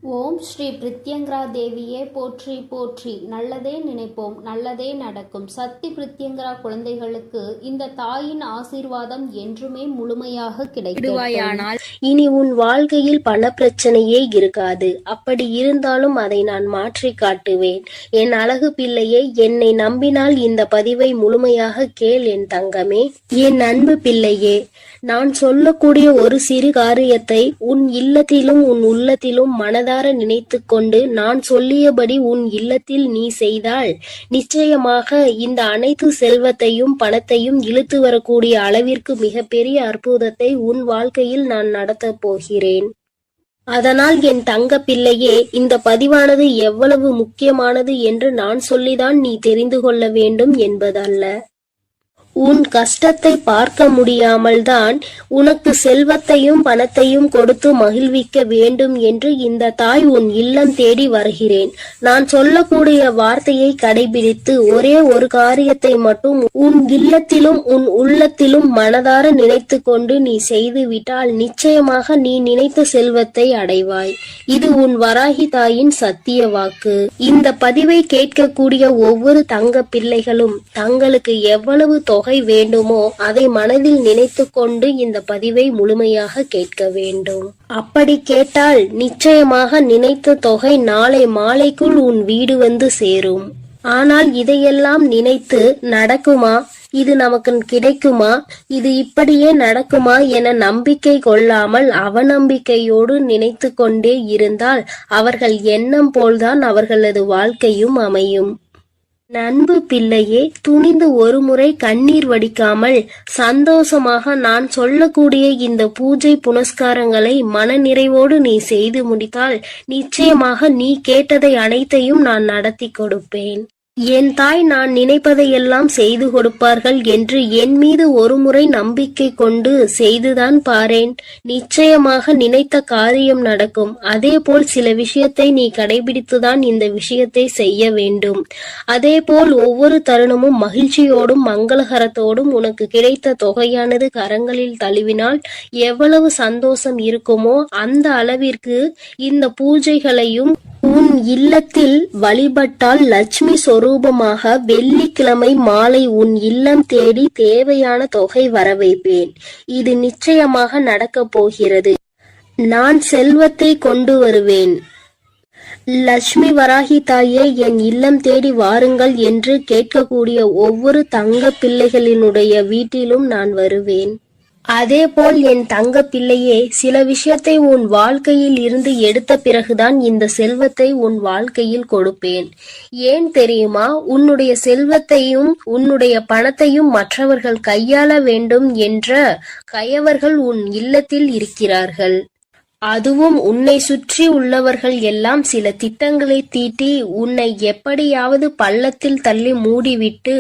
ஓம் ஸ்ரீ பிரித்யங்கரா தேவியே போற்றி போற்றி. நல்லதே நினைப்போம், நல்லதே நடக்கும். சக்தி பிரித்யங்கரா குழந்தைகளுக்கு இந்த தாயின் ஆசீர்வாதம் என்றுமே முழுமையாக கிடைக்கும். இனி உன் வாழ்க்கையில் பண பிரச்சனையே இருக்காது. அப்படி இருந்தாலும் அதை நான் மாற்றி காட்டுவேன். என் அழகு பிள்ளையே, என்னை நம்பினால் இந்த பதிவை முழுமையாக கேள் என் தங்கமே. என் அன்பு பிள்ளையே, நான் சொல்லக்கூடிய ஒரு சிறு காரியத்தை உன் இல்லத்திலும் உன் உள்ளத்திலும் மனதார நினைத்து கொண்டு நான் சொல்லியபடி உன் இல்லத்தில் நீ செய்தால் நிச்சயமாக இந்த அனைத்து செல்வத்தையும் பணத்தையும் இழுத்து வரக்கூடிய அளவிற்கு மிகப்பெரிய அற்புதத்தை உன் வாழ்க்கையில் நான் நடத்தப் போகிறேன். அதனால் என் தங்க பிள்ளையே, இந்த பதிவானது எவ்வளவு முக்கியமானது என்று நான் சொல்லிதான் நீ தெரிந்து கொள்ள வேண்டும் என்பதல்ல. உன் கஷ்டத்தை பார்க்க முடியாமல் தான் உனக்கு செல்வத்தையும் பணத்தையும் கொடுத்து மகிழ்விக்க வேண்டும் என்று இந்த தாய் உன் இல்லம் தேடி வருகிறேன். நான் சொல்லக்கூடிய வார்த்தையை கடைபிடித்து ஒரே ஒரு காரியத்தை மட்டும் உன் இல்லத்திலும் உன் உள்ளத்திலும் மனதார நினைத்து கொண்டு நீ செய்துவிட்டால் நிச்சயமாக நீ நினைத்த செல்வத்தை அடைவாய். இது உன் வராகி தாயின் சத்திய வாக்கு. இந்த பதிவை கேட்கக்கூடிய ஒவ்வொரு தங்க பிள்ளைகளும் தங்களுக்கு எவ்வளவு தொகை வேண்டுமோ அதை மனதில் நினைத்து கொண்டு இந்த பதிவை முழுமையாக கேட்க வேண்டும். அப்படி கேட்டால் நிச்சயமாக நினைத்த தொகை நாளை மாலைக்குள் உன் வீடு வந்து சேரும். ஆனால் இதையெல்லாம் நினைத்து நடக்குமா, இது நமக்கு கிடைக்குமா, இது இப்படியே நடக்குமா என நம்பிக்கை கொள்ளாமல் அவநம்பிக்கையோடு நினைத்து கொண்டே இருந்தால் அவர்கள் எண்ணம் போல்தான் அவர்களது வாழ்க்கையும் அமையும். நண்பு பிள்ளையே, துணிந்து ஒரு முறை கண்ணீர் வடிக்காமல் சந்தோஷமாக நான் சொல்லக்கூடிய இந்த பூஜை புனஸ்காரங்களை மன நிறைவோடு நீ செய்து முடித்தால் நிச்சயமாக நீ கேட்டதை அனைத்தையும் நான் நடத்தி கொடுப்பேன். என் தாய் நான் நினைப்பதையெல்லாம் செய்து கொடுப்பார்கள் என்று என் மீது ஒரு முறை நம்பிக்கை கொண்டு செய்துதான் பாரேன். நிச்சயமாக நினைத்த காரியம் நடக்கும். அதேபோல் சில விஷயத்தை நீ கடைபிடித்துதான் இந்த விஷயத்தை செய்ய வேண்டும். அதேபோல் ஒவ்வொரு தருணமும் மகிழ்ச்சியோடும் மங்களகரத்தோடும் உனக்கு கிடைத்த தொகையானது கரங்களில் தழுவினால் எவ்வளவு சந்தோஷம் இருக்குமோ அந்த அளவிற்கு இந்த பூஜைகளையும் உன் இல்லத்தில் வழிபட்டால் லட்சுமி சொரூபமாக வெள்ளிக்கிழமை மாலை உன் இல்லம் தேடி தேவையான தொகை வர வைப்பேன். இது நிச்சயமாக நடக்கப் போகிறது. நான் செல்வத்தை கொண்டு வருவேன். லட்சுமி வராகி தாயே, என் இல்லம் தேடி வாருங்கள் என்று கேட்கக்கூடிய ஒவ்வொரு தங்க பிள்ளைகளினுடைய வீட்டிலும் நான் வருவேன். அதேபோல் என் தங்க பிள்ளையே, சில விஷயத்தை உன் வாழ்க்கையில் இருந்து எடுத்த பிறகுதான் இந்த செல்வத்தை உன் வாழ்க்கையில் கொடுப்பேன். ஏன் தெரியுமா? உன்னுடைய செல்வத்தையும் உன்னுடைய பணத்தையும் மற்றவர்கள் கையாள வேண்டும் என்ற கயவர்கள் உன் இல்லத்தில் இருக்கிறார்கள். அதுவும் உன்னை சுற்றி உள்ளவர்கள் எல்லாம் சில திட்டங்களை தீட்டி உன்னை எப்படியாவது பள்ளத்தில் தள்ளி மூடிவிட்டு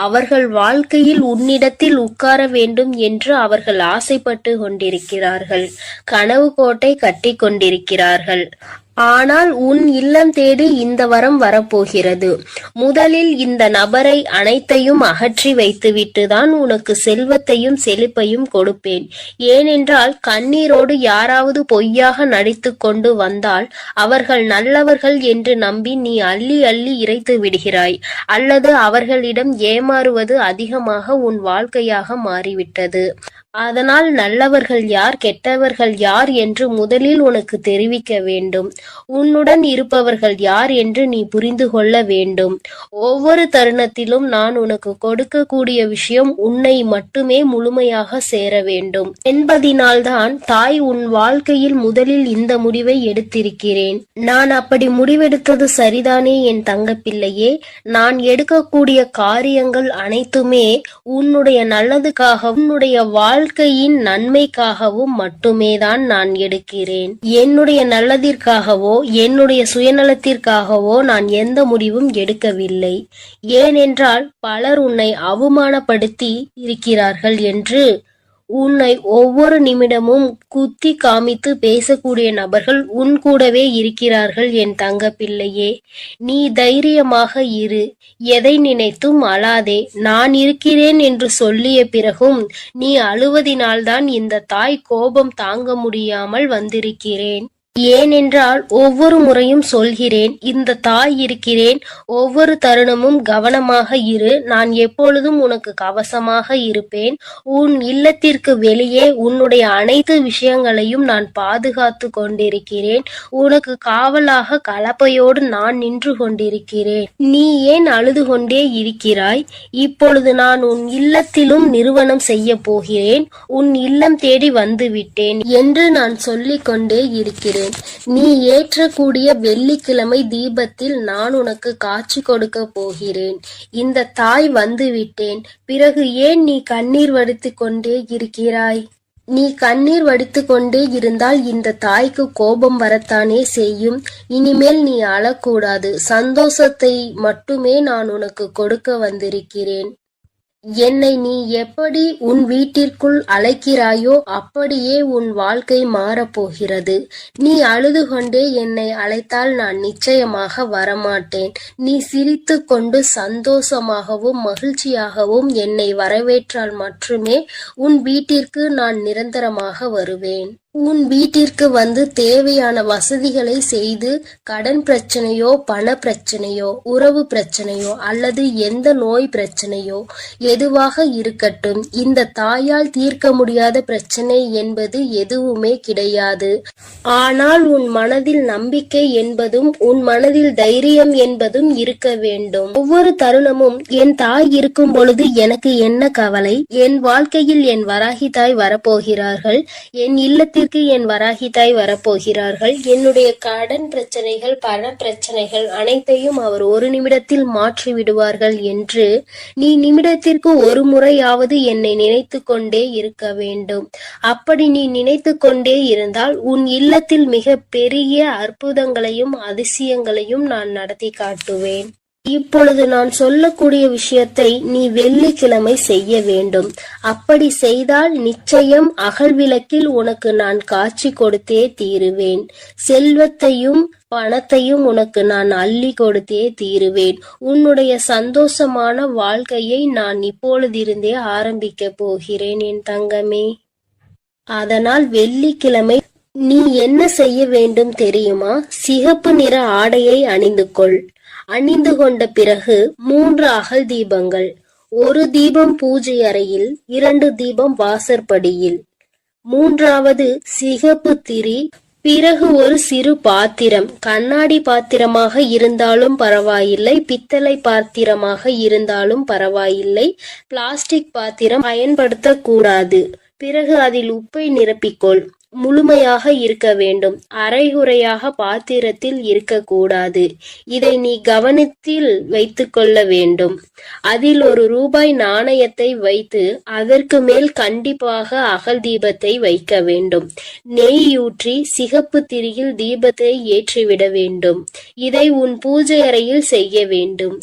அவர்கள் வாழ்க்கையில் உன்னிடத்தில் உட்கார வேண்டும் என்று அவர்கள் ஆசைப்பட்டு கொண்டிருக்கிறார்கள். கனவு கோட்டை கட்டி கொண்டிருக்கிறார்கள். ஆனால் உன் இல்லம் தேடி இந்த வரம் வரப்போகிறது. முதலில் இந்த நபரை அனைத்தையும் அகற்றி வைத்துவிட்டு தான் உனக்கு செல்வத்தையும் செழிப்பையும் கொடுப்பேன். ஏனென்றால் கண்ணீரோடு யாராவது பொய்யாக நடித்து கொண்டு வந்தால் அவர்கள் நல்லவர்கள் என்று நம்பி நீ அள்ளி அள்ளி இறைத்து விடுகிறாய். அல்லது அவர்களிடம் ஏமாறுவது அதிகமாக உன் வாழ்க்கையாக மாறிவிட்டது. அதனால் நல்லவர்கள் யார் கெட்டவர்கள் யார் என்று முதலில் உனக்கு தெரிவிக்க வேண்டும். உன்னுடன் இருப்பவர்கள் யார் என்று நீ புரிந்து கொள்ள வேண்டும். ஒவ்வொரு தருணத்திலும் நான் உனக்கு கொடுக்கக்கூடிய விஷயம் உன்னை மட்டுமே முழுமையாக சேர வேண்டும் என்பதினால்தான் தாய் உன் வாழ்க்கையில் முதலில் இந்த முடிவை எடுத்திருக்கிறேன். நான் அப்படி முடிவெடுத்தது சரிதானே என் தங்க பிள்ளையே? நான் எடுக்கக்கூடிய காரியங்கள் அனைத்துமே உன்னுடைய நல்லதுக்காக உன்னுடைய வாழ்க்கையின் நன்மைக்காகவும் மட்டுமேதான் நான் எடுக்கிறேன். என்னுடைய நல்லதிற்காகவோ என்னுடைய சுயநலத்திற்காகவோ நான் எந்த முடிவும் எடுக்கவில்லை. ஏனென்றால் பலர் உன்னை அவமானப்படுத்தி இருக்கிறார்கள் என்று உன்னை ஒவ்வொரு நிமிடமும் குத்தி காமித்து பேசக்கூடிய நபர்கள் உன் கூடவே இருக்கிறார்கள் என் தங்க பிள்ளையே. நீ தைரியமாக இரு. எதை நினைத்தும் அழாதே. நான் இருக்கிறேன் என்று சொல்லிய பிறகும் நீ அழுவதினால்தான் இந்த தாய் கோபம் தாங்க முடியாமல் வந்திருக்கிறேன். ஏனென்றால் ஒவ்வொரு முறையும் சொல்கிறேன், இந்த தாய் இருக்கிறேன், ஒவ்வொரு தருணமும் கவனமாக இரு, நான் எப்பொழுதும் உனக்கு கவசமாக இருப்பேன், உன் இல்லத்திற்கு வெளியே உன்னுடைய அனைத்து விஷயங்களையும் நான் பாதுகாத்து கொண்டிருக்கிறேன், உனக்கு காவலாக கலப்பையோடு நான் நின்று கொண்டிருக்கிறேன். நீ ஏன் அழுது கொண்டே இருக்கிறாய்? இப்பொழுது நான் உன் இல்லத்திலும் நிறுவனம் செய்ய போகிறேன், உன் இல்லம் தேடி வந்துவிட்டேன் என்று நான் சொல்லிக் கொண்டே இருக்கிறேன். நீ ஏற்றக்கூடிய வெள்ளிக்கிழமை தீபத்தில் நான் உனக்கு காட்சி கொடுக்க போகிறேன். இந்த தாய் வந்துவிட்டேன். பிறகு ஏன் நீ கண்ணீர் வடித்துக் கொண்டே இருக்கிறாய்? நீ கண்ணீர் வடித்துக் கொண்டே இருந்தால் இந்த தாய்க்கு கோபம் வரத்தானே செய்யும். இனிமேல் நீ அழக்கூடாது. சந்தோஷத்தை மட்டுமே நான் உனக்கு கொடுக்க வந்திருக்கிறேன். என்னை நீ எப்படி உன் வீட்டிற்குள் அழைக்கிறாயோ அப்படியே உன் வாழ்க்கை மாறப்போகிறது. நீ அழுது கொண்டே என்னை அழைத்தால் நான் நிச்சயமாக வரமாட்டேன். நீ சிரித்து கொண்டு சந்தோஷமாகவும் மகிழ்ச்சியாகவும் என்னை வரவேற்றால் மட்டுமே உன் வீட்டிற்கு நான் நிரந்தரமாக வருவேன். உன் வீட்டிற்கு வந்து தேவையான வசதிகளை செய்து கடன் பிரச்சனையோ பண பிரச்சனையோ உறவு பிரச்சனையோ அல்லது எந்த நோய் பிரச்சனையோ எதுவாக இருக்கட்டும், இந்த தாயால் தீர்க்க முடியாத பிரச்சனை என்பது எதுவுமே கிடையாது. ஆனால் உன் மனதில் நம்பிக்கை என்பதும் உன் மனதில் தைரியம் என்பதும் இருக்க வேண்டும். ஒவ்வொரு தருணமும் என் தாய் இருக்கும் பொழுது எனக்கு என்ன கவலை? என் வாழ்க்கையில் என் வராகி தாய் வரப்போகிறார்கள், என் இல்லத்தில் என் வராகி தாய் வரப்போகிறார்கள். என்னுடைய கடன் பிரச்சனைகள் பண பிரச்சனைகள் அனைத்தையும் அவர் ஒரு நிமிடத்தில் மாற்றி விடுவார்கள் என்று நீ நிமிடத்திற்கு ஒரு முறையாவது என்னை நினைத்து கொண்டே இருக்க வேண்டும். அப்படி நீ நினைத்து கொண்டே இருந்தால் உன் இல்லத்தில் மிக பெரிய அற்புதங்களையும் அதிசயங்களையும் நான் நடத்தி காட்டுவேன். இப்பொழுது நான் சொல்லக்கூடிய விஷயத்தை நீ வெள்ளிக்கிழமை செய்ய வேண்டும். அப்படி செய்தால் நிச்சயம் அகல் விளக்கில் உனக்கு நான் காட்சி கொடுத்தே தீருவேன். செல்வத்தையும் பணத்தையும் உனக்கு நான் அள்ளி கொடுத்தே தீருவேன். உன்னுடைய சந்தோஷமான வாழ்க்கையை நான் இப்பொழுதிருந்தே ஆரம்பிக்க போகிறேன் என் தங்கமே. அதனால் வெள்ளிக்கிழமை நீ என்ன செய்ய வேண்டும் தெரியுமா? சிகப்பு நிற ஆடையை அணிந்து கொள். அணிந்து கொண்ட பிறகு 3 அகல் தீபங்கள், 1 தீபம் பூஜை அறையில், 2 தீபம் வாசற்படியில், 3வது சிகப்பு திரி. பிறகு ஒரு சிறு பாத்திரம், கண்ணாடி பாத்திரமாக இருந்தாலும் பரவாயில்லை, பித்தளை பாத்திரமாக இருந்தாலும் பரவாயில்லை, பிளாஸ்டிக் பாத்திரம் பயன்படுத்தக்கூடாது. பிறகு அதில் உப்பை நிரப்பிக்கொள். முழுமையாக இருக்க வேண்டும், அரைகுறையாக பாத்திரத்தில் இருக்கக்கூடாது. இதை நீ கவனத்தில் வைத்து கொள்ள வேண்டும். அதில் ₹1 நாணயத்தை வைத்து அதற்கு மேல் கண்டிப்பாக அகல் தீபத்தை வைக்க வேண்டும். நெய்யூற்றி சிகப்பு திரியில் தீபத்தை ஏற்றிவிட வேண்டும். இதை உன் பூஜை அறையில் செய்ய வேண்டும்.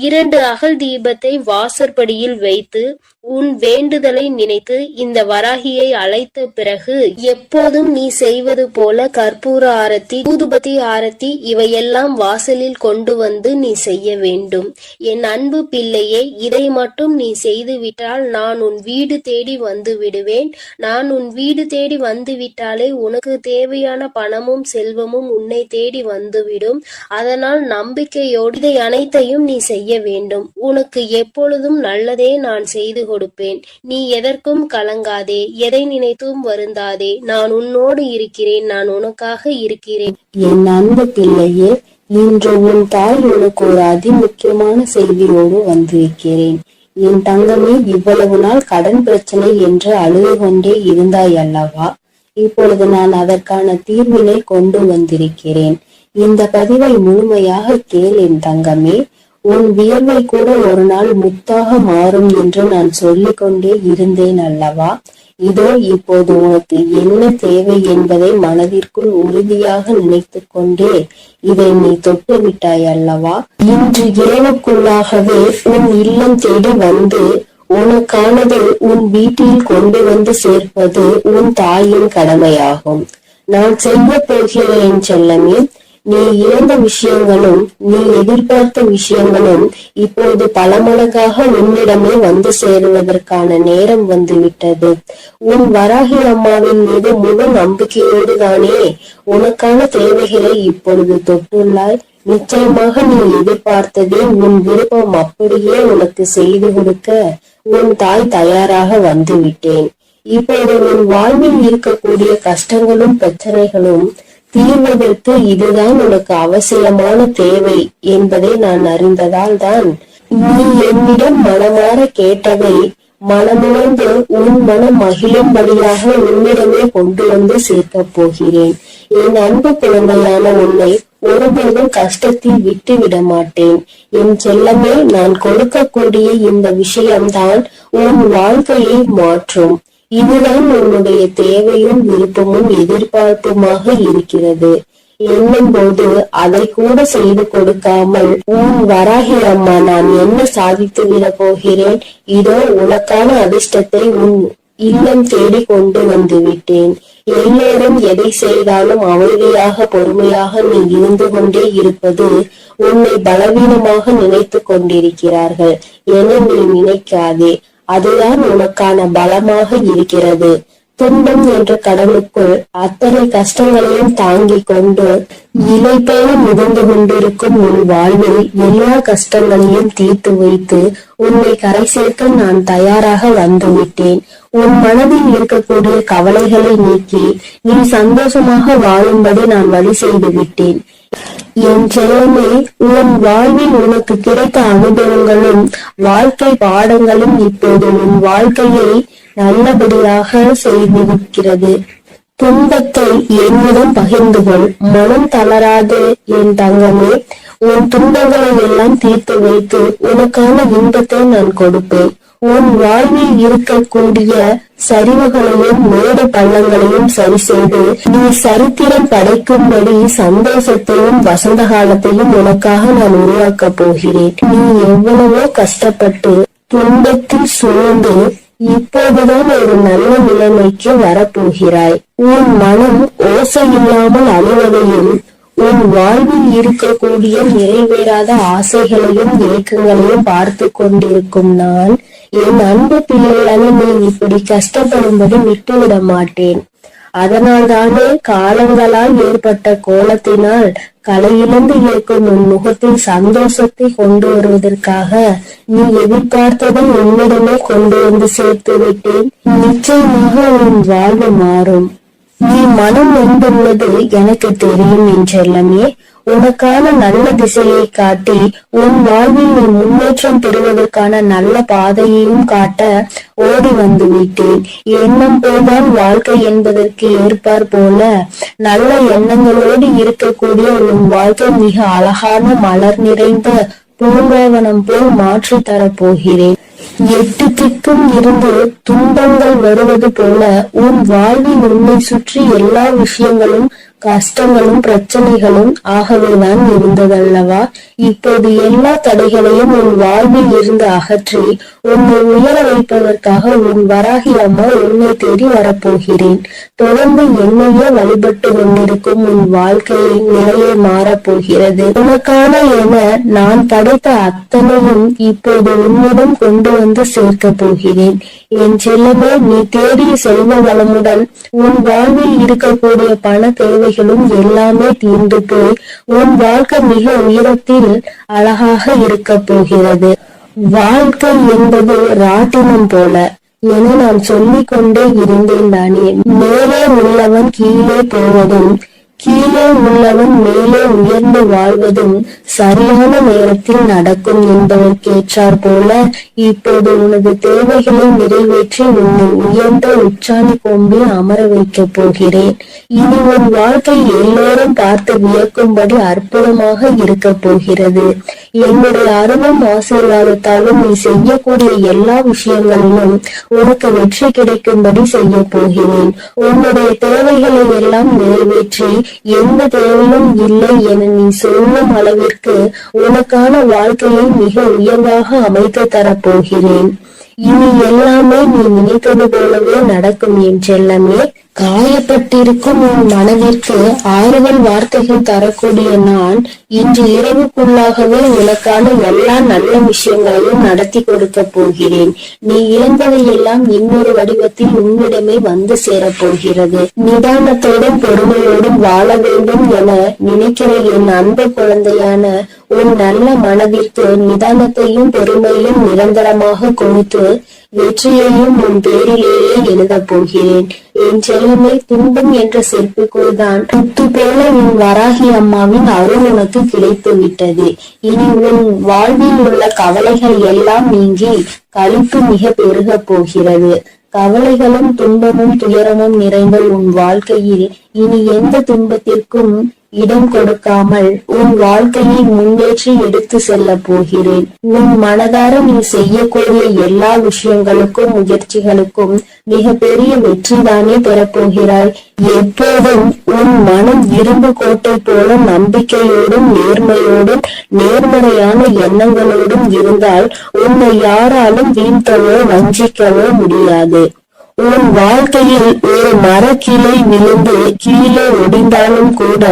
2 அகல் தீபத்தை வாசற்படியில் வைத்து உன் வேண்டுதலை நினைத்து இந்த வராகியை அழைத்த பிறகு எப்போதும் நீ செய்வது போல கற்பூர ஆரத்தி, ஊதுபத்தி ஆரத்தி இவையெல்லாம் வாசலில் கொண்டு வந்து நீ செய்ய வேண்டும். என் அன்பு பிள்ளையே, இதை மட்டும் நீ செய்துவிட்டால் நான் உன் வீடு தேடி வந்து விடுவேன். நான் உன் வீடு தேடி வந்து விட்டாலே உனக்கு தேவையான பணமும் செல்வமும் உன்னை தேடி வந்துவிடும். அதனால் நம்பிக்கையோடு இதை அனைத்தையும் நீ செய்ய வேண்டும். உனக்கு எப்பொழுதும் நல்லதே நான் செய்து கொடுப்பேன். நீ எதற்கும் கலங்காதே, எதை நினைத்தும் வருந்தாதே. நான் உன்னோடு இருக்கிறேன், நான் உனக்காக இருக்கிறேன். என் அன்பு பிள்ளையே, இன்று உன் தாய் உனக்கு ஒரு அதிமுக்கியமான செய்தியோடு வந்திருக்கிறேன். என் தங்கமே, இவ்வளவு நாள் கடன் பிரச்சனை என்று அழுது கொண்டே இருந்தாய் அல்லவா? இப்பொழுது நான் அதற்கான தீர்வினை கொண்டு வந்திருக்கிறேன். இந்த பதிவை முழுமையாக கேள் என் தங்கமே. உன் வியர்வை கூட ஒரு நாள் முத்தாக மாறும் என்று நான் சொல்லிக் கொண்டே இருந்தேன் அல்லவா? இதோ இப்போது உனக்கு என்ன தேவை என்பதை மனதிற்குள் உறுதியாக நினைத்து கொண்டே இதை நீ தொட்டு விட்டாய் அல்லவா? இன்று இரவுக்குள்ளாகவே உன் இல்லம் தேடி வந்து உனக்கானதை உன் வீட்டில் கொண்டு வந்து சேர்ப்பது உன் தாயின் கடமையாகும். நான் செய்ய போகிறேன் செல்லமே. நீ இழந்த விஷயங்களும் நீ எதிர்பார்த்த விஷயங்களும் இப்போது பல மடங்காக உன்னிடமே வந்து சேருவதற்கான நேரம் வந்துவிட்டது. உன் வராகி அம்மாவின் மீது முழு நம்பிக்கையோடு தானே உனக்கான தேவைகளை இப்பொழுது தொட்டுள்ளாய். நிச்சயமாக நீ எதிர்பார்த்ததே உன் விருப்பம் அப்படியே உனக்கு செய்து கொடுக்க உன் தாய் தயாராக வந்துவிட்டேன். இப்போது உன் வாழ்வில் இருக்கக்கூடிய கஷ்டங்களும் பிரச்சனைகளும் தீர்வதற்கு இதுதான் உனக்கு அவசியமான தேவை என்பதை நான் அறிந்ததால் தான் நீ என்னிடம் மனமாற கேட்டதை மனமுணர்ந்து உன் மனம் மகிழும்படியாக உன்னிடமே கொண்டு வந்து சேர்க்கப் போகிறேன். என் அன்பு குழந்தையான உன்னை ஒருபோதும் கஷ்டத்தில் விட்டு விட மாட்டேன். என் செல்லமே, நான் கொடுக்கக்கூடிய இந்த விஷயம்தான் உன் வாழ்க்கையை மாற்றும். இதுதான் உன்னுடைய தேவையும் விருப்பமும் எதிர்பார்ப்புமாக இருக்கிறது என்னும் போது அதை கூட செய்து கொடுக்காமல் உன் வராகி அம்மா நான் என்ன சாதித்து விட போகிறேன், இதோ உனக்கான அதிர்ஷ்டத்தை உன் இல்லம் தேடி கொண்டு வந்து விட்டேன். எல்லோரும் எதை செய்தாலும் அமைதியாக பொறுமையாக நீ இருந்து கொண்டே இருப்பது உன்னை பலவீனமாக நினைத்து கொண்டிருக்கிறார்கள் என நீ நினைக்காதே. அதுதான் உனக்கான பலமாக இருக்கிறது. துன்பம் என்ற கடலுக்குள் அத்தனை கஷ்டங்களையும் தாங்கிக் கொண்டு இலை போல மிதந்து கொண்டிருக்கும் உன் வாழ்வில் எல்லா கஷ்டங்களையும் தீர்த்து வைத்து உன்னை கரை சேர்க்க நான் தயாராக வந்துவிட்டேன். உன் மனதில் இருக்கக்கூடிய கவலைகளை நீக்கி நீ சந்தோஷமாக வாழும்படி நான் வழி செய்து விட்டேன். என் செல்லமே, உன் வாழ்வில் உனக்கு கிடைத்த அனுபவங்களும் வாழ்க்கை பாடங்களும் இப்போது உன் வாழ்க்கையை நல்லபடியாக செய்திருக்கிறது. துன்பத்தை என்னிடம் பகிர்ந்து கொள், மனம் தளராது என் தங்கமே. உன் துன்பங்களை எல்லாம் தீர்த்து வைத்து உனக்கான இன்பத்தை நான் கொடுப்பேன். உன் வாழ்வில் இருக்கக்கூடிய சரிவுகளையும் மேடு பள்ளங்களையும் சரி செய்து நீ சரித்திரம் படைக்கும்படி சந்தோஷத்தையும் வசந்த காலத்தையும் உனக்காக நான் உருவாக்க போகிறேன். நீ எவ்வளவோ கஷ்டப்பட்டு துன்பத்தில் சூழ்ந்து இப்போதுதான் ஒரு நல்ல நிலைமைக்கு வரப்போகிறாய். உன் மனம் ஓசை இல்லாமல் அழுவதையும் உன் வாழ்வில் இருக்கக்கூடிய நிறைவேறாத ஆசைகளையும் ஏக்கங்களையும் பார்த்து கொண்டிருக்கும் நான் என் அன்பு பிள்ளையான நீ இப்படி கஷ்டப்படும்படி விட்டுவிட மாட்டேன். அதனால்தானே காலங்களால் ஏற்பட்ட கோலத்தினால் கலையிழந்து இருக்கும் உன் முகத்தில் சந்தோஷத்தை கொண்டு வருவதற்காக நீ எதிர்பார்த்ததை உன்னிடமே கொண்டு வந்து சேர்த்து விட்டேன். நிச்சயமாக உன் வாழ்வு மாறும். நீ மனம் நொந்துள்ளது எனக்கு தெரியும் என் செல்லமே. உனக்கான நல்ல திசையை காட்டி உன் வாழ்வில் நீ முன்னேற்றம் பெறுவதற்கான நல்ல பாதையையும் காட்ட ஓடி வந்து விட்டேன். எண்ணம் போல்தான் வாழ்க்கை என்பதற்கு ஏற்பார் போல நல்ல எண்ணங்களோடு இருக்கக்கூடிய உன் வாழ்க்கை மிக அழகான மலர் நிறைந்த பூங்காவனம் போல் மாற்றி தரப்போகிறேன். 8 திக்கும் இருந்து துன்பங்கள் வருவது போல உன் வாழ்வில் உன்னை சுற்றி எல்லா விஷயங்களும் கஷ்டங்களும் பிரச்சனைகளும் ஆகவேதான் இருந்ததல்லவா? இப்போது எல்லா தடைகளையும் உன் வாழ்வில் இருந்து அகற்றி உன்னை உயர வைப்பதற்காக உன் வராகி அம்மா உன்னை தேடி வரப்போகிறேன். தொடர்ந்து என்னையே வழிபட்டு கொண்டிருக்கும் உன் வாழ்க்கையின் நிலையை மாறப்போகிறது. உனக்கான என நான் படைத்த அத்தனையும் இப்போது உன்னிடம் கொண்டு வந்து சேர்க்க போகிறேன். என் செல்லமே, நீ தேடிய செல்வ வளமுடன் உன் வாழ்வில் இருக்கக்கூடிய பண தேவைகளும் எல்லாமே தீர்ந்து போய் உன் வாழ்க்கை மிக உயரத்தில் அழகாக இருக்க போகிறது. வாழ்க்கை என்பது ராட்டினம் போல என நான் சொல்லிக் கொண்டே இருந்தேன் தானே. மேலே உள்ளவன் கீழே போவதும் கீழே உள்ளவன் மேலே உயர்ந்து வாழ்வதும் சரியான நேரத்தில் நடக்கும் என்பதற்கேற்றார் போல இப்போது உனது தேவைகளை நிறைவேற்றி உன்னை உயர்ந்த உச்சாணி கொம்பில் அமர வைக்க போகிறேன். இனி உன் வாழ்க்கை எல்லோரும் பார்த்து வியக்கும்படி அற்புதமாக இருக்க போகிறது. என்னுடைய அருளும் ஆசீர்வாதத்தாலும் நீ செய்யக்கூடிய எல்லா விஷயங்களிலும் உனக்கு வெற்றி கிடைக்கும்படி செய்ய போகிறேன். உன்னுடைய தேவைகளை எல்லாம் நிறைவேற்றி எந்த தேவையும் இல்லை என நீ சொல்லும் அளவிற்கு உனக்கான வாழ்க்கையை மிக உயர்வாக அமைத்து தரப்போகிறேன். இனி எல்லாமே நீ நினைத்தது போலவே நடக்கும் என் செல்லமே. காயப்பட்டிருக்கும் உன் மனதிற்கு ஆறுதல் வார்த்தைகள் தரக்கூடிய நான் இன்று இரவுக்குள்ளாகவே உனக்கான எல்லா நல்ல விஷயங்களையும் நடத்தி கொடுக்க போகிறேன். நீ இழந்தவையெல்லாம் இன்னொரு வடிவத்தில் உன்னிடமே வந்து சேரப்போகிறது. நிதானத்தோடும் பொறுமையோடும் வாழ வேண்டும் என நினைக்கிற என் அன்பு குழந்தையான உன் நல்ல மனதிற்கு நிதானத்தையும் பொறுமையும் நிரந்தரமாக கொடுத்து வெற்றியையும் உன் பேரிலேயே எழுதப் போகிறேன். என் செல்லமே, துன்பம் என்ற செருப்புக்குள்தான் முத்து போல உன் வராகி அம்மாவின் அருள் உனக்கு கிடைத்து விட்டது. இனி உன் வாழ்வில் உள்ள கவலைகள் எல்லாம் நீங்கி களிப்பு மிக பெருக போகிறது. கவலைகளும் துன்பமும் துயரமும் நிறைந்த உன் வாழ்க்கையில் இனி எந்த துன்பத்திற்கும் இடம் கொடுக்காமல் உன் வாழ்க்கையை முன்னேற்றி எடுத்து செல்ல போகிறேன். உன் மனதார நீ செய்யக்கூடிய எல்லா விஷயங்களுக்கும் முயற்சிகளுக்கும் மிக பெரிய வெற்றிதானே பெறப்போகிறாய். எப்போதும் உன் மனம் இரும்பு கோட்டை போல நம்பிக்கையோடும் நேர்மையோடும் நேர்மறையான எண்ணங்களோடும் இருந்தால் உன்னை யாராலும் வீழ்த்தவோ வஞ்சிக்கவோ முடியாது. உன் வாழ்க்கையில் ஒரு மரக்கிளை விழுந்து கீழே ஒடிந்தாலும் கூட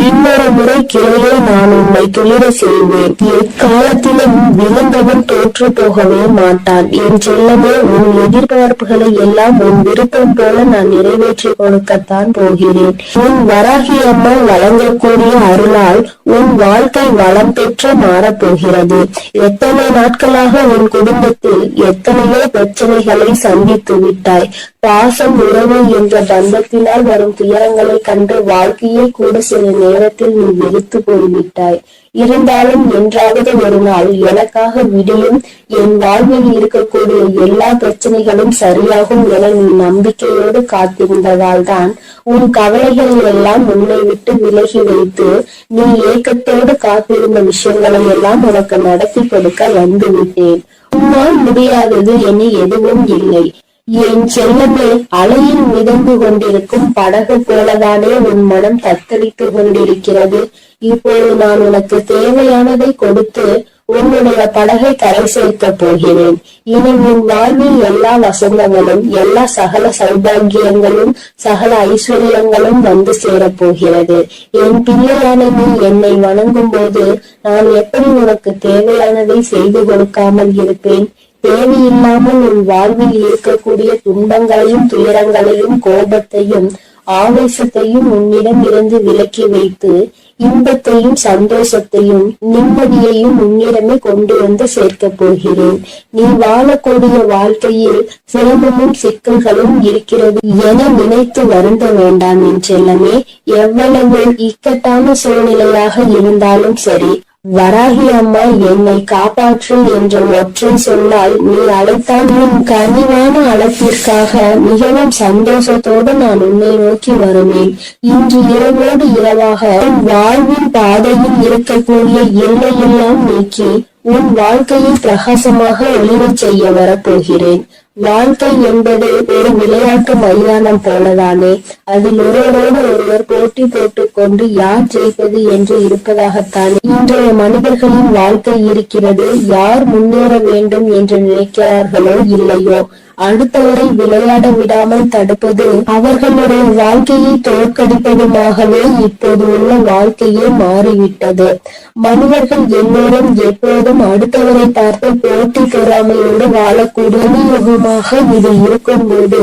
இன்னொரு முறை கிளையை நான் உன்னை துளிர செய்வேன். எக்காலத்திலும் விழுந்தவன் தோற்று போகவே மாட்டான். என் செல்லமே, உன் எதிர்பார்ப்புகளை எல்லாம் உன் விருப்பம் போல நான் நிறைவேற்றி கொடுக்கத்தான் போகிறேன். உன் வராகி அம்மா வழங்கக்கூடிய அருளால் உன் வாழ்க்கை வளம் பெற்று மாறப்போகிறது. எத்தனை நாட்களாக உன் குடும்பத்தில் எத்தனையோ பிரச்சனைகளை சந்தித்து விட்டாய். பாசம், உறவு என்ற பந்தத்தினால் வரும் துயரங்களை கண்டு வாழ்க்கையை கூட சில நேரத்தில் நீ வெறுத்து போய்விட்டாய். இருந்தாலும் என்றாவது ஒரு நாள் எனக்காக விடியும், என் வாழ்வில் இருக்கக்கூடிய எல்லா பிரச்சனைகளும் சரியாகும் என நீ நம்பிக்கையோடு காத்திருந்ததால் தான் உன் கவலைகள் எல்லாம் உன்னை விட்டு விலகி வைத்து நீ ஏக்கத்தோடு காத்திருந்த விஷயங்களை எல்லாம் உனக்கு நடத்தி கொடுக்க வந்து விட்டேன். உன்னால் முடியாதது என எதுவும் இல்லை. என் செல்லமே, அலையில் மிதந்து கொண்டிருக்கும் படகு போலதானே உன் மனம் தத்தளித்து கொண்டிருக்கிறது. இப்போது நான் உனக்கு தேவையானதை கொடுத்து உன்னுடைய படகை கரை சேர்க்க போகிறேன். இனி உன் வாழ்வில் எல்லா வசந்தங்களும் எல்லா சகல சௌபாகியங்களும் சகல ஐஸ்வர்யங்களும் வந்து சேரப் போகிறது. என் பிள்ளையான நீ என்னை வணங்கும் போது நான் எப்படி உனக்கு தேவையானதை செய்து கொடுக்காமல் இருப்பேன்? தேவையில்லாமல் உன் வாழ்வில் இருக்கக்கூடிய துன்பங்களையும் துயரங்களையும் கோபத்தையும் ஆவேசத்தையும் உன்னிடம் இருந்து விலக்கி வைத்து இன்பத்தையும் சந்தோஷத்தையும் நிம்மதியையும் உன்னிடமே கொண்டு வந்து சேர்க்க போகிறேன். நீ வாழக்கூடிய வாழ்க்கையில் சிரமமும் சிக்கல்களும் இருக்கிறது என நினைத்து வருந்த வேண்டாம் என் செல்லமே. எவ்வளவு இக்கட்டான சூழ்நிலையாக இருந்தாலும் சரி, வராகி அம்மா என்னை காப்பாற்று என்ற ஒற்றை சொன்னால் நீ அழைத்தால் உன் கனிவான அழைப்பிற்காக மிகவும் சந்தோஷத்தோடு நான் உன்னை நோக்கி வருவேன். இன்று இரவோடு இரவாக உன் வாழ்வின் பாதையில் இருக்கக்கூடிய எல்லையெல்லாம் நீக்கி உன் வாழ்க்கையை பிரகாசமாக ஒளிரச் செய்ய வரப்போகிறேன். வாழ்க்கை என்பது ஒரு விளையாட்டு மைதானம் போலதானே. அதில் ஒருவரோடு ஒருவர் போட்டி போட்டுக் கொண்டு யார் ஜெயிப்பது என்று இருப்பதாகத்தானே இன்றைய மனிதர்களின் வாழ்க்கை இருக்கிறது. யார் முன்னேற வேண்டும் என்று நினைக்கிறார்களோ இல்லையோ, அடுத்தவரை விளையாட விடாமல் தடுப்பது அவர்களுடைய வாழ்க்கையை தோற்கடிப்பதுமாகவே இப்போது உள்ள வாழ்க்கையே மாறிவிட்டது. மனிதர்கள் எல்லோரும் எப்போதும் அடுத்தவரை பார்த்து போட்டி பொறாமையோடு வாழக்கூடிய யுகமாக இது இருக்கும் போது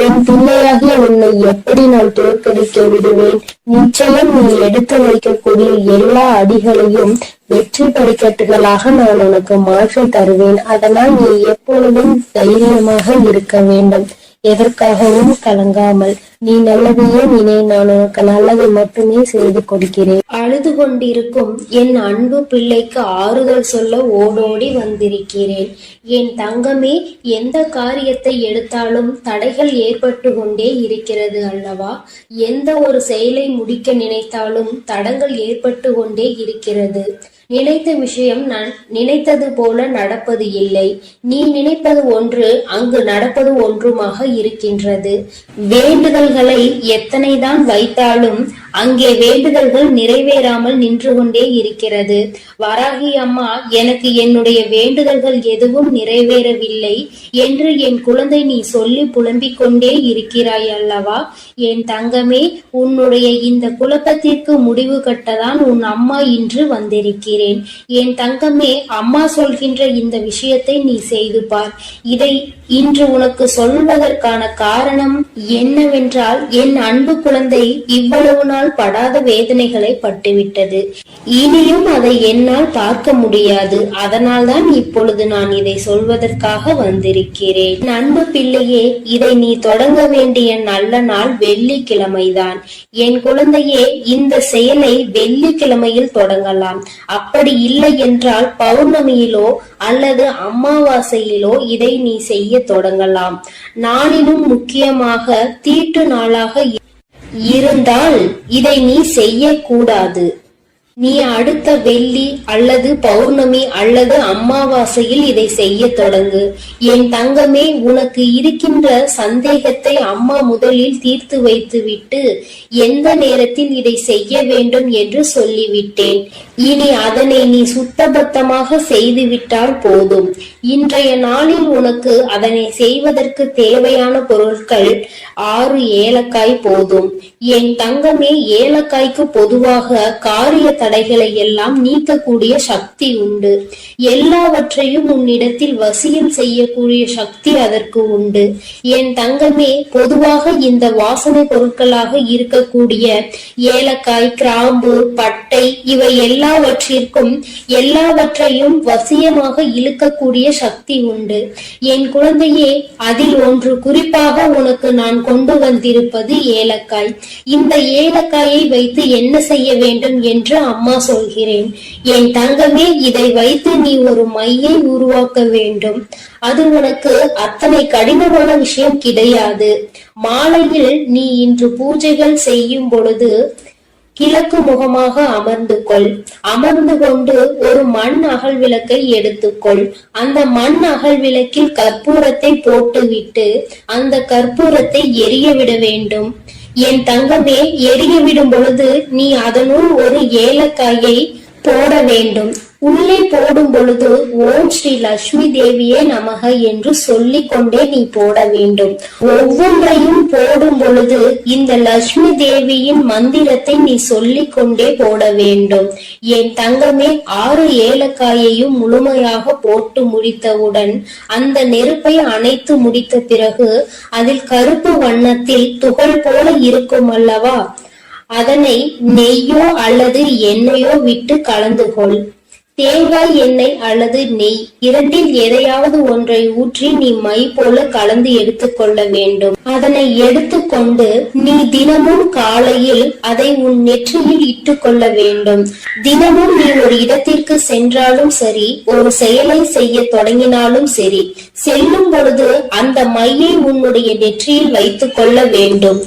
என் பிள்ளையாகிய உன்னை எப்படி நான் தோற்கடிக்க விடுவேன்? நிச்சயம் நீ எடுத்து வைக்கக்கூடிய எல்லா அடிகளையும் வெற்றி படிக்கட்டுகளாக நான் உனக்கு மாற்றி தருவேன். அதனால் நீ எப்பொழுதும் தைரியமாக இருக்க வேண்டும். எதற்காகவும் கலங்காமல் நீ நல்லதையே நினை. நான் உனக்கு நல்லதை மட்டுமே செய்து கொடுக்கிறேன். அழுது கொண்டிருக்கும் என் அன்பு பிள்ளைக்கு ஆறுதல் சொல்ல ஓடோடி வந்திருக்கிறேன். என் தங்கமே, எந்த காரியத்தை எடுத்தாலும் தடைகள் ஏற்பட்டு கொண்டே இருக்கிறது அல்லவா? எந்த ஒரு செயலை முடிக்க நினைத்தாலும் தடங்கள் ஏற்பட்டு கொண்டே இருக்கிறது. நினைத்த விஷயம் நான் நினைத்தது போல நடப்பது இல்லை. நீ நினைப்பது ஒன்று, அங்கு நடப்பது ஒன்றுமாக இருக்கின்றது. வேண்டுதல்களை எத்தனைதான் வைத்தாலும் அங்கே வேண்டுதல்கள் நிறைவேறாமல் நின்று கொண்டே இருக்கிறது. வராகி அம்மா, எனக்கு என்னுடைய வேண்டுதல்கள் எதுவும் நிறைவேறவில்லை என்று என் குழந்தை நீ சொல்லி புலம்பிக் கொண்டே இருக்கிறாய் அல்லவா? என் தங்கமே, உன்னுடைய இந்த குழப்பத்திற்கு முடிவு கட்டதான் உன் அம்மா இன்று வந்திருக்கிறேன். என் தங்கமே, அம்மா சொல்கின்ற இந்த விஷயத்தை நீ செய்து பார். இதை இன்று உனக்கு சொல்வதற்கான காரணம் என்னவென்றால், என் அன்பு குழந்தை இவ்வளவு நாள் படாத வேதனைகளை பட்டுவிட்டது. இனியும் அதை என்னால் பார்க்க முடியாது. அதனால்தான் இப்பொழுது நான் இதை சொல்வதற்காக வந்திருக்கிறேன். என் அன்பு பிள்ளையே, இதை நீ தொடங்க வேண்டிய நல்ல நாள் வெள்ளிக்கிழமைதான். என் குழந்தையே, இந்த செயலை வெள்ளிக்கிழமையில் தொடங்கலாம். அப்படி இல்லை என்றால் பௌர்ணமியிலோ அல்லது அமாவாசையிலோ இதை நீ செய்ய தொடங்கலாம். நாளிலும் முக்கியமாக தீட்டு நாளாக இருந்தால் இதை நீ செய்யக்கூடாது. நீ அடுத்த வெள்ளி அல்லது பௌர்ணமி அல்லது அமாவாசையில் இதை செய்ய தொடங்கு. என் தங்கமே, உனக்கு இருக்கின்ற சந்தேகத்தை அம்மா முதலில் தீர்த்து வைத்துவிட்டு எந்த நேரத்தில் இதை செய்ய வேண்டும் என்று சொல்லிவிட்டேன். இனி அதனை நீ சுத்தபத்தமாக செய்துவிட்டால் போதும். இன்றைய நாளில் உனக்கு அதனை செய்வதற்கு தேவையான பொருட்கள் 6 ஏலக்காய் போதும். என் தங்கமே, ஏலக்காய்க்கு பொதுவாக காரிய தடைகளை எல்லாம் நீக்கக்கூடிய சக்தி உண்டு. எல்லாவற்றையும் உன்னிடத்தில் வசியம் செய்யக்கூடிய சக்தி அதற்கு உண்டு. என் தங்கமே, பொதுவாக இந்த வாசனை பொருட்களாக இருக்கக்கூடிய ஏலக்காய், கிராம்பு, பட்டை இவை எல்லாவற்றையும் வசியமாக இழுக்கக்கூடிய சக்தி உண்டு. என் குழந்தையே, அதில் ஒன்று குறிப்பாக உனக்கு நான் கொண்டு வந்திருப்பது ஏலக்காய். இந்த ஏலக்காயை வைத்து என்ன செய்ய வேண்டும் என்று அம்மா சொல்கிறேன். என் தங்கமே, இதை வைத்து நீ ஒரு மையை உருவாக்க வேண்டும். அது உனக்கு அத்தனை கடினமான விஷயம் கிடையாது. மாலையில் நீ இன்று பூஜைகள் செய்யும் பொழுது கிழக்கு முகமாக அமர்ந்து கொண்டு ஒரு மண் அகல் விளக்கை எடுத்துக்கொள். அந்த மண் அகல் விளக்கில் கற்பூரத்தை போட்டுவிட்டு அந்த கற்பூரத்தை எரிய விட வேண்டும். என் தங்கமே, எரிய விடும் பொழுது நீ அதனுள் ஒரு ஏலக்காயை போட வேண்டும். உள்ளே போடும் பொழுது ஓம் ஸ்ரீ லட்சுமி தேவியே நமக என்று சொல்லிக் கொண்டே நீ போட வேண்டும். ஒவ்வொன்றையும் போடும் பொழுது இந்த லட்சுமி தேவியின் மந்திரத்தை நீ சொல்லிக் கொண்டே போட வேண்டும். என் தங்கமே, 6 ஏலக்காயையும் முழுமையாக போட்டு முடித்தவுடன் அந்த நெருப்பை அணைத்து முடித்த பிறகு அதில் கருப்பு வண்ணத்தில் துகள் போல இருக்கும் அல்லவா, அதனை நெய்யோ அல்லது எண்ணெயோ விட்டு கலந்து கொள். தேங்காய் எண்ணெய் அல்லது நெய் இரண்டில் எதையாவது ஒன்றை ஊற்றி நீ மை போல கலந்து எடுத்துக்கொள்ள வேண்டும். அதனை எடுத்துக்கொண்டு நீ தினமும் காலையில் அதை உன் நெற்றியில் இட்டுக்கொள்ள வேண்டும். தினமும் நீ ஒரு இடத்திற்கு சென்றாலும் சரி, ஒரு செயலை செய்ய தொடங்கினாலும் சரி, செல்லும் பொழுது அந்த மையை உன்னுடைய நெற்றியில் வைத்துக் கொள்ள வேண்டும்.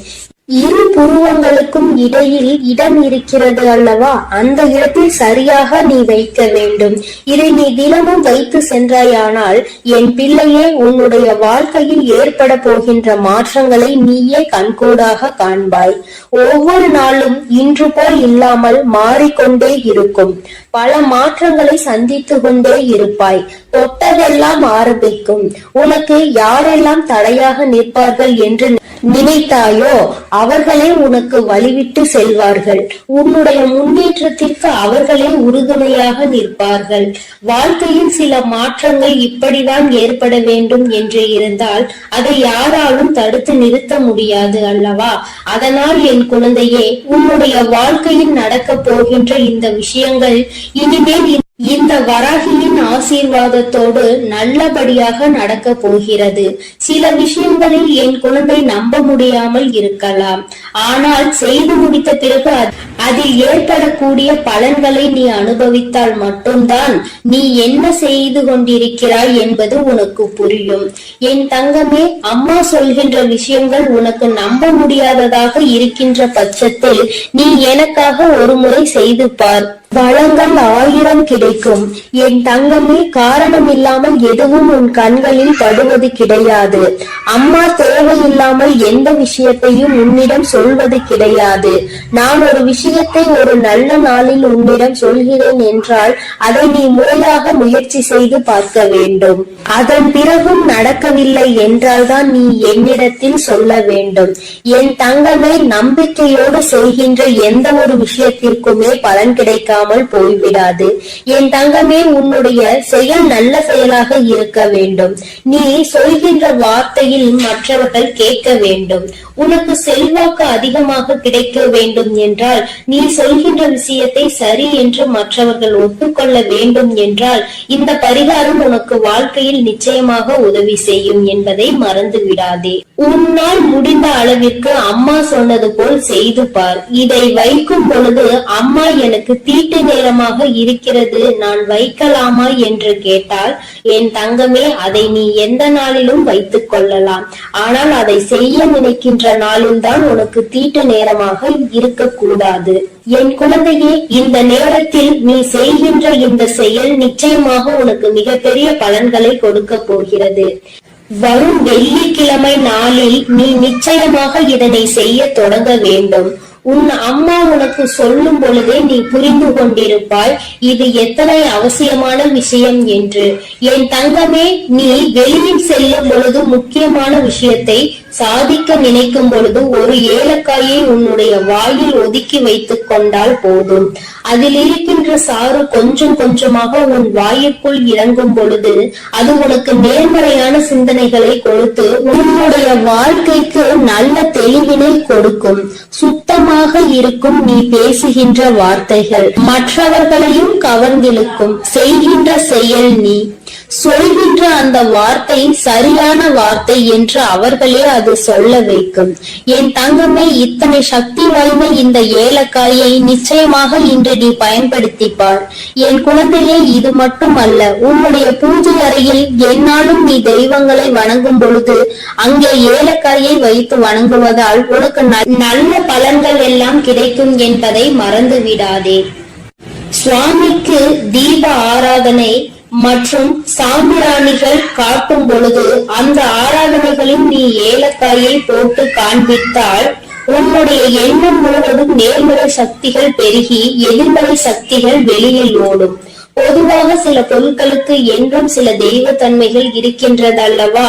இரு புருவங்களுக்கும் இடையில் இடம் இருக்கிறது அல்லவா, அந்த இடத்தில் சரியாக நீ வைக்க வேண்டும். இதை நீ தினமும் வைத்து சென்றாயானால் என் பிள்ளையே, உன்னுடைய வாழ்க்கையில் ஏற்பட போகின்ற மாற்றங்களை நீயே கண்கூடாக காண்பாய். ஒவ்வொரு நாளும் இன்று போல் இல்லாமல் மாறிக்கொண்டே இருக்கும். பல மாற்றங்களை சந்தித்து கொண்டே இருப்பாய். தொட்டதெல்லாம் ஆரம்பிக்கும். உனக்கு யாரெல்லாம் தடையாக நிற்பார்கள் என்று நினைத்தாயோ அவர்களே உனக்கு வழிவிட்டு செல்வார்கள். உன்னுடைய முன்னேற்றத்திற்கு அவர்களே உறுதுணையாக நிற்பார்கள். வாழ்க்கையில் சில மாற்றங்கள் இப்படிதான் ஏற்பட வேண்டும் என்று இருந்தால் அதை யாராலும் தடுத்து நிறுத்த முடியாது அல்லவா? அதனால் என் குழந்தையே, உன்னுடைய வாழ்க்கையில் நடக்க போகின்ற இந்த விஷயங்கள் இனிமேல் இந்த வராகியின் ஆசீர்வாதத்தோடு நல்லபடியாக நடக்க போகிறது. சில விஷயங்களில் என் குழந்தை நம்ப முடியாமல் இருக்கலாம். ஆனால் செய்து முடித்த பிறகு அதில் ஏற்படக்கூடிய பலன்களை நீ அனுபவித்தால் மட்டும்தான் நீ என்ன செய்து கொண்டிருக்கிறாய் என்பது உனக்கு புரியும். என் தங்கமே, அம்மா சொல்கின்ற விஷயங்கள் உனக்கு நம்ப முடியாததாக இருக்கின்ற பட்சத்தில் நீ எனக்காக ஒரு முறை செய்து பார். வளங்கள் 1000 கிடைக்கும். என் தங்கமே, காரணமில்லாமல் எதுவும் உன் கண்களில் படுவது கிடையாது. அம்மா தேவையில்லாமல் எந்த விஷயத்தையும் உன்னிடம் சொல்வது கிடையாது. நான் ஒரு விஷயத்தை ஒரு நல்ல நாளில் உன்னிடம் சொல்கிறேன் என்றால் அதை நீ முறையாக முயற்சி செய்து பார்க்க வேண்டும். அதன் பிறகும் நடக்கவில்லை என்றால்தான் நீ என்னிடத்தில் சொல்ல வேண்டும். என் தங்கமே, நம்பிக்கையோடு செய்கின்ற எந்த ஒரு விஷயத்திற்குமே பலன் கிடைக்காமல் போய்விடாது. என் தங்கமே, உன்னுடைய செயல் நல்ல செயலாக இருக்க வேண்டும். நீ சொல்கின்ற வார்த்தையில் மற்றவர்கள் கேட்க வேண்டும். உனக்கு செல்வாக்கு அதிகமாக கிடைக்க வேண்டும் என்றால் நீ சொல்கின்ற விஷயத்தை சரி என்று மற்றவர்கள் ஒப்புக்கொள்ள வேண்டும் என்றால் இந்த பரிகாரம் உனக்கு வாழ்க்கையில் நிச்சயமாக உதவி செய்யும் என்பதை மறந்து விடாதே. உன்னால் முடிந்த அளவிற்கு அம்மா சொன்னது போல் செய்து பார். இதை வைக்கும் பொழுது அம்மா எனக்கு தீட்டு நேரமாக இருக்கிறது, நான் வைக்கலாமா என்று கேட்டால், என் தங்கமே, அதை நீ எந்த நாளிலும் வைத்துக் கொள்ளலாம். ஆனால் அதை செய்ய நினைக்கின்ற நாளில்தான் உனக்கு தீட்டு நேரமாக இருக்கக்கூடாது. என் குழந்தையே, இந்த நேரத்தில் நீ செய்கின்ற இந்த செயல் நிச்சயமாக உனக்கு மிகப்பெரிய பலன்களை கொடுக்க போகிறது. வரும் வெள்ளிக்கிழமை நாளில் நீ நிச்சயமாக இதனை செய்ய தொடங்க வேண்டும். உன் அம்மா உனக்கு சொல்லும் பொழுதே நீ புரிந்து கொண்டிருப்பாய் இது எத்தனை அவசியமான விஷயம் என்று. என் தங்கமே, நீ வெளியில் செல்லும் பொழுது முக்கியமான விஷயத்தை சாதிக்க நினைக்கும் பொழுது ஒரு ஏலக்காயை உன்னுடைய வாயில் ஒதுக்கி வைத்துக் கொண்டால் போதும். அதில் இருக்கின்ற சாறு கொஞ்சம் கொஞ்சமாக உன் வாயிற்குள் இறங்கும் பொழுது அது உனக்கு நேர்மறையான சிந்தனைகளை கொடுத்து உன்னுடைய வாழ்க்கைக்கு நல்ல தெளிவினை கொடுக்கும். சுத்தமாக இருக்கும் நீ பேசுகின்ற வார்த்தைகள் மற்றவர்களையும் கவர்ந்திழுக்கும். செய்கின்ற செயல் நீ சொல்கின்ற அந்த வார்த்தை சரியான வார்த்தை என்று அவர்களே அது சொல்ல வைக்கும். என் தங்கமே, இத்தனை சக்தி வாய்ந்த இந்த ஏலக்காயை நிச்சயமாக இன்று நீ பயன்படுத்திப்பார். என் குழந்தையே, இது மட்டுமல்ல, உன்னுடைய பூஜை அறையில் எந்நாளும் நீ தெய்வங்களை வணங்கும் பொழுது அங்கே ஏலக்காயை வைத்து வணங்குவதால் உனக்கு நல்ல பலன்கள் எல்லாம் கிடைக்கும் என்பதை மறந்து விடாதே. சுவாமிக்கு தீப ஆராதனை மற்றும் சாம்பிராணிகள் காட்டும் பொழுது அந்த ஆராதனைகளில் நீ ஏலக்காயை போட்டு காண்பித்தால் உன்னுடைய எண்ணம் முழுவதும் நேர்மறை சக்திகள் பெருகி எதிர்மறை சக்திகள் வெளியில் ஓடும். பொதுவாக சில பொருட்களுக்கு என்றும் சில தெய்வ தன்மைகள் இருக்கின்றதல்லவா?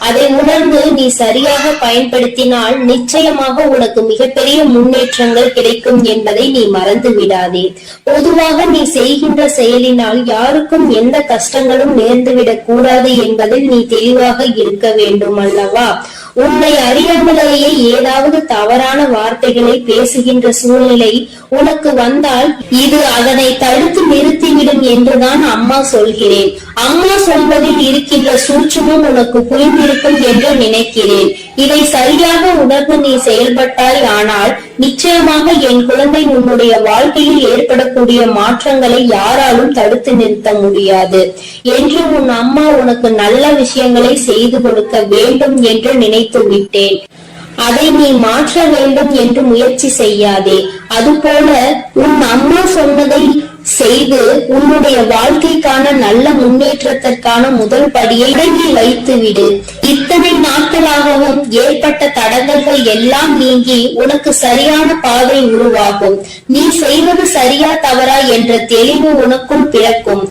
அதை உணர்ந்து நீ சரியாக பயன்படுத்தினால் நிச்சயமாக உனக்கு மிகப்பெரிய முன்னேற்றங்கள் கிடைக்கும் என்பதை நீ மறந்து விடாதே. பொதுவாக நீ செய்கின்ற செயலினால் யாருக்கும் எந்த கஷ்டங்களும் நேர்ந்துவிடக் கூடாது என்பதில் நீ தெளிவாக இருக்க வேண்டும் அல்லவா? உன்னை அறியாமலேயே ஏதாவது தவறான வார்த்தைகளை பேசுகின்ற சூழ்நிலை உனக்கு வந்தால் இது அதனை தடுத்து நிறுத்திவிடும் என்றுதான் அம்மா சொல்கிறேன். அம்மா சொல்வதில் இருக்கின்ற சூட்சுமம் உனக்கு புரிந்திருக்கும் என்று நினைக்கிறேன். இதை சரியாக உணர்ந்து நீ செயல்பட்டாய் ஆனால் நிச்சயமாக என் குழந்தை உன்னுடைய வாழ்க்கையில் ஏற்படக்கூடிய மாற்றங்களை யாராலும் தடுத்து நிறுத்த முடியாது என்று உன் அம்மா உனக்கு நல்ல விஷயங்களை செய்து கொடுக்க வேண்டும் என்று நினைத்து விட்டேன். அதை நீ மாற்ற வேண்டும் என்று முயற்சி செய்யாதே. அதுபோல உன் அம்மா சொன்னதை செய்து உன்னுடைய வாழ்க்கைக்கான நல்ல முன்னேற்றத்திற்கான முதல் படியை இறங்கி வைத்து விடு. இத்தனை நாட்களாகவும் ஏற்பட்ட தடங்கல்கள் எல்லாம் நீங்கி உனக்கு சரியான பாதை உருவாகும். நீ செய்வது சரியா தவறா என்ற தெளிவு உனக்கும் பிறக்கும்.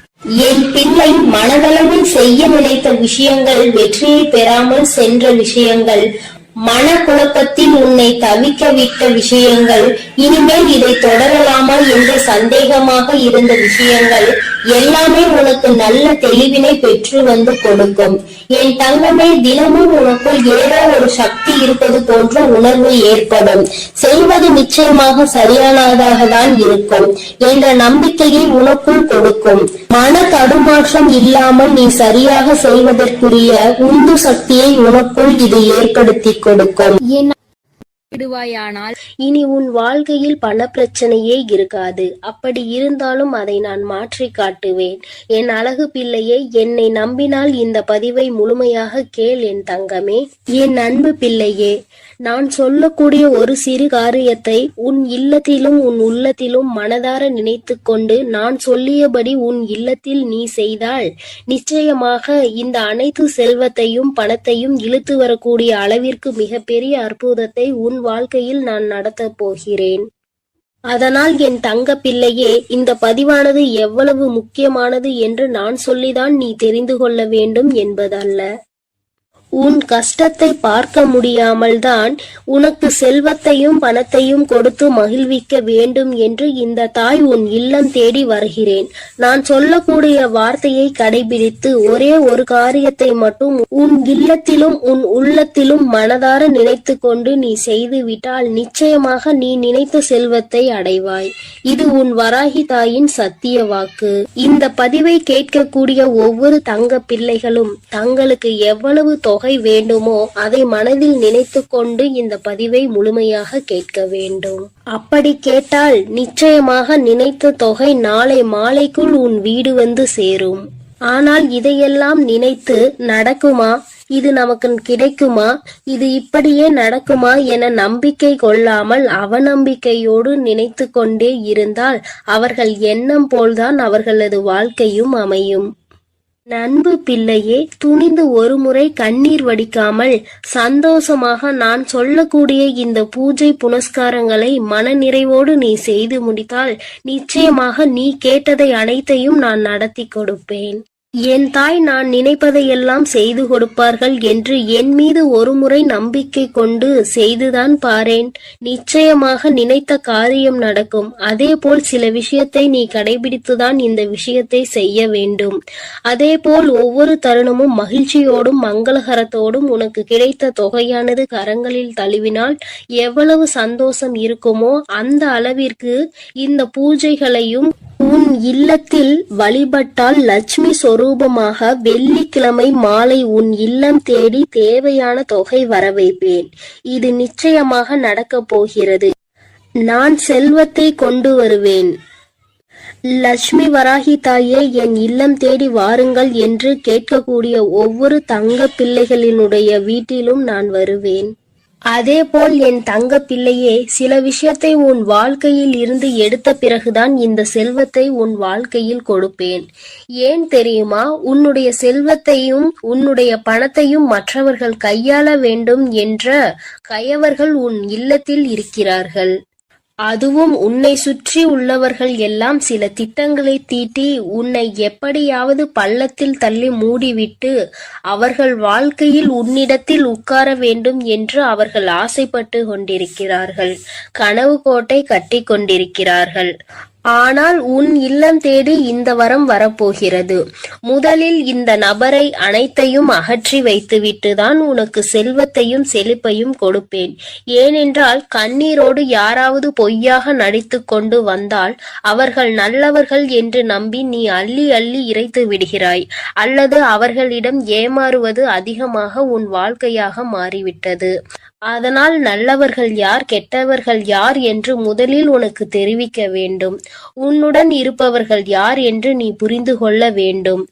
என் பிள்ளை, மனதளவில் செய்ய நினைத்த விஷயங்கள் வெற்றியை பெறாமல் சென்ற விஷயங்கள், மனக்குழப்பத்தில் உன்னை தவிக்க விட்ட விஷயங்கள், இனிமேல் இதை தொடரலாமா என்று சந்தேகமாக இருந்த விஷயங்கள் எல்லாமே உனக்கு நல்ல தெளிவினை பெற்று வந்து கொடுக்கும். என் தங்கமே, தினமும் உனக்குள் ஏதோ ஒரு சக்தி இருப்பது போன்ற உணர்வு ஏற்படும். செய்வது நிச்சயமாக சரியானதாக தான் இருக்கும் என்ற நம்பிக்கையை உனக்குள் கொடுக்கும். மன தடுமாற்றம் இல்லாமல் நீ சரியாக செய்வதற்குரிய உந்து சக்தியை உனக்குள் இது ஏற்படுத்தி கொடுக்கும். விடுவாயானால் இனி உன் வாழ்க்கையில் பணப்பிரச்சனையே இருக்காது. அப்படி இருந்தாலும் அதை நான் மாற்றி காட்டுவேன். என் அழகு பிள்ளையே, என்னை நம்பினால் இந்த பதிவை முழுமையாக கேள் என் தங்கமே. என் அன்பு பிள்ளையே, நான் சொல்லக்கூடிய ஒரு சிறு காரியத்தை உன் இல்லத்திலும் உன் உள்ளத்திலும் மனதார நினைத்து கொண்டு நான் சொல்லியபடி உன் இல்லத்தில் நீ செய்தால் நிச்சயமாக இந்த அனைத்து செல்வத்தையும் பணத்தையும் இழுத்து வரக்கூடிய அளவிற்கு மிகப்பெரிய அற்புதத்தை உன் வாழ்க்கையில் நான் நடத்தப் போகிறேன். அதனால் என் தங்க பிள்ளையே, இந்த பதிவானது எவ்வளவு முக்கியமானது என்று நான் சொல்லிதான் நீ தெரிந்து கொள்ள வேண்டும் என்பதல்ல. உன் கஷ்டத்தை பார்க்க முடியாமல் தான் உனக்கு செல்வத்தையும் பணத்தையும் கொடுத்து மகிழ்விக்க வேண்டும் என்று இந்த தாய் உன் இல்லம் தேடி வருகிறேன். நான் சொல்லக்கூடிய வார்த்தையை கடைபிடித்து ஒரே ஒரு காரியத்தை மட்டும் உன் இல்லத்திலும் உன் உள்ளத்திலும் மனதார நினைத்து கொண்டு நீ செய்துவிட்டால் நிச்சயமாக நீ நினைத்த செல்வத்தை அடைவாய். இது உன் வராகி தாயின் சத்திய வாக்கு. இந்த பதிவை கேட்கக்கூடிய ஒவ்வொரு தங்க பிள்ளைகளும் தங்களுக்கு எவ்வளவு தொகை வேண்டுமோ அதை மனதில் நினைத்து கொண்டு இந்த பதிவை முழுமையாக கேட்க வேண்டும். அப்படி கேட்டால் நிச்சயமாக நினைத்த தொகை நாளை மாலைக்குள் உன் வீடு வந்து சேரும். ஆனால் இதையெல்லாம் நினைத்து நடக்குமா, இது நமக்கு கிடைக்குமா, இது இப்படியே நடக்குமா என நம்பிக்கை கொள்ளாமல் அவநம்பிக்கையோடு நினைத்து கொண்டே இருந்தால் அவர்கள் எண்ணம் போல்தான் அவர்களது வாழ்க்கையும் அமையும். நண்பு பிள்ளையே, துணிந்து ஒரு முறை கண்ணீர் வடிக்காமல் சந்தோஷமாக நான் சொல்லக்கூடிய இந்த பூஜை புனஸ்காரங்களை மன நிறைவோடு நீ செய்து முடித்தால் நிச்சயமாக நீ கேட்டதை அனைத்தையும் நான் நடத்தி கொடுப்பேன். என் தாய் நான் நினைப்பதையெல்லாம் செய்து கொடுப்பார்கள் என்று என் மீது ஒரு முறை நம்பிக்கை கொண்டு செய்துதான் பாரேன். நிச்சயமாக நினைத்த காரியம் நடக்கும். அதே போல் சில விஷயத்தை நீ கடைபிடித்துதான் இந்த விஷயத்தை செய்ய வேண்டும். அதே போல் ஒவ்வொரு தருணமும் மகிழ்ச்சியோடும் மங்களகரத்தோடும் உனக்கு கிடைத்த தொகையானது கரங்களில் தழுவினால் எவ்வளவு சந்தோஷம் இருக்குமோ அந்த அளவிற்கு இந்த பூஜைகளையும் உன் இல்லத்தில் வழிபட்டால் லட்சுமி சொரூபமாக வெள்ளிக்கிழமை மாலை உன் இல்லம் தேடி தேவையான தொகை வர வைப்பேன். இது நிச்சயமாக நடக்கப் போகிறது. நான் செல்வத்தை கொண்டு வருவேன். லட்சுமி வராகி தாயே, என் இல்லம் தேடி வாருங்கள் என்று கேட்கக்கூடிய ஒவ்வொரு தங்க பிள்ளைகளினுடைய வீட்டிலும் நான் வருவேன். அதே போல் என் தங்க பிள்ளையே, சில விஷயத்தை உன் வாழ்க்கையில் இருந்து எடுத்த பிறகுதான் இந்த செல்வத்தை உன் வாழ்க்கையில் கொடுப்பேன். ஏன் தெரியுமா? உன்னுடைய செல்வத்தையும் உன்னுடைய பணத்தையும் மற்றவர்கள் கையாள வேண்டும் என்ற கயவர்கள் உன் இல்லத்தில் இருக்கிறார்கள். அதுவும் உன்னை சுற்றி உள்ளவர்கள் எல்லாம் சில திட்டங்களை தீட்டி உன்னை எப்படியாவது பள்ளத்தில் தள்ளி மூடிவிட்டு அவர்கள் வாழ்க்கையில் உன்னிடத்தில் உட்கார வேண்டும் என்று அவர்கள் ஆசைப்பட்டு கொண்டிருக்கிறார்கள். கனவு கோட்டை கட்டி கொண்டிருக்கிறார்கள். ஆனால் உன் இல்லம் தேடி இந்த வரம் வரப்போகிறது. முதலில் இந்த நபரை அனைத்தையும் அகற்றி வைத்துவிட்டுதான் உனக்கு செல்வத்தையும் செழிப்பையும் கொடுப்பேன். ஏனென்றால் கண்ணீரோடு யாராவது பொய்யாக நடித்து கொண்டு வந்தால் அவர்கள் நல்லவர்கள் என்று நம்பி நீ அள்ளி அள்ளி இறைத்து விடுகிறாய். அல்லது அவர்களிடம் ஏமாறுவது அதிகமாக உன் வாழ்க்கையாக மாறிவிட்டது. அதனால் நல்லவர்கள் யார் கெட்டவர்கள் யார் என்று முதலில் உனக்கு தெரிவிக்க வேண்டும். உன்னுடன் இருப்பவர்கள் யார் என்று நீ புரிந்து கொள்ள வேண்டும்.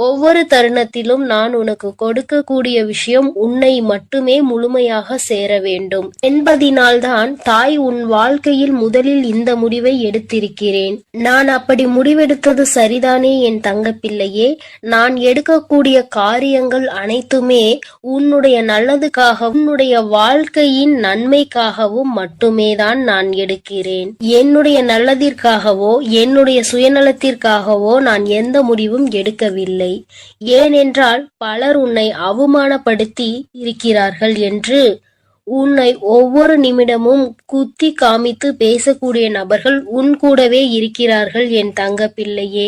ஒவ்வொரு தருணத்திலும் நான் உனக்கு கொடுக்கக்கூடிய விஷயம் உன்னை மட்டுமே முழுமையாக சேர வேண்டும் என்பதினால்தான் தாய் உன் வாழ்க்கையில் முதலில் இந்த முடிவை எடுத்திருக்கிறேன். நான் அப்படி முடிவெடுத்தது சரிதானே என் தங்கப்பிள்ளையே? நான் எடுக்கக்கூடிய காரியங்கள் அனைத்துமே உன்னுடைய நல்லதுக்காக உன்னுடைய வாழ்க்கையின் நன்மைக்காகவும் மட்டுமே தான் நான் எடுக்கிறேன். என்னுடைய நல்லதிற்காகவோ என்னுடைய சுயநலத்திற்காகவோ நான் எந்த முடிவும் எடுக்கவில்லை. ஏனென்றால் பலர் உன்னை அவமானப்படுத்தி இருக்கிறார்கள் என்று உன்னை ஒவ்வொரு நிமிடமும் குத்தி காமித்து பேசக்கூடிய நபர்கள் உன் கூடவே இருக்கிறார்கள் என் தங்க பிள்ளையே.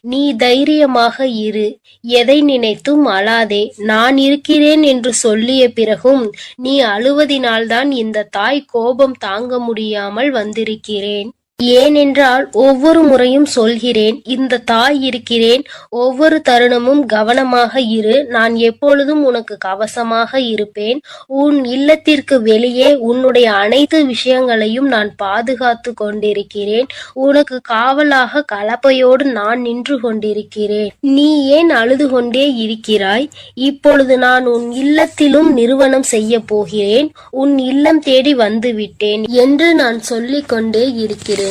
நீ தைரியமாக இரு. எதை நினைத்தும் அழாதே. நான் இருக்கிறேன் என்று சொல்லிய பிறகும் நீ அழுவதினால்தான் இந்த தாய் கோபம் தாங்க முடியாமல் வந்திருக்கிறேன். ஏனென்றால் ஒவ்வொரு முறையும் சொல்கிறேன், இந்த தாய் இருக்கிறேன், ஒவ்வொரு தருணமும் கவனமாக இரு, நான் எப்பொழுதும் உனக்கு கவசமாக இருப்பேன், உன் இல்லத்திற்கு வெளியே உன்னுடைய அனைத்து விஷயங்களையும் நான் பாதுகாத்து கொண்டிருக்கிறேன், உனக்கு காவலாக கலப்பையோடு நான் நின்று கொண்டிருக்கிறேன். நீ ஏன் அழுது கொண்டே இருக்கிறாய்? இப்பொழுது நான் உன் இல்லத்திலும் நிறுவனம் செய்ய போகிறேன், உன் இல்லம் தேடி வந்து விட்டேன் என்று நான் சொல்லிக் கொண்டே இருக்கிறேன்.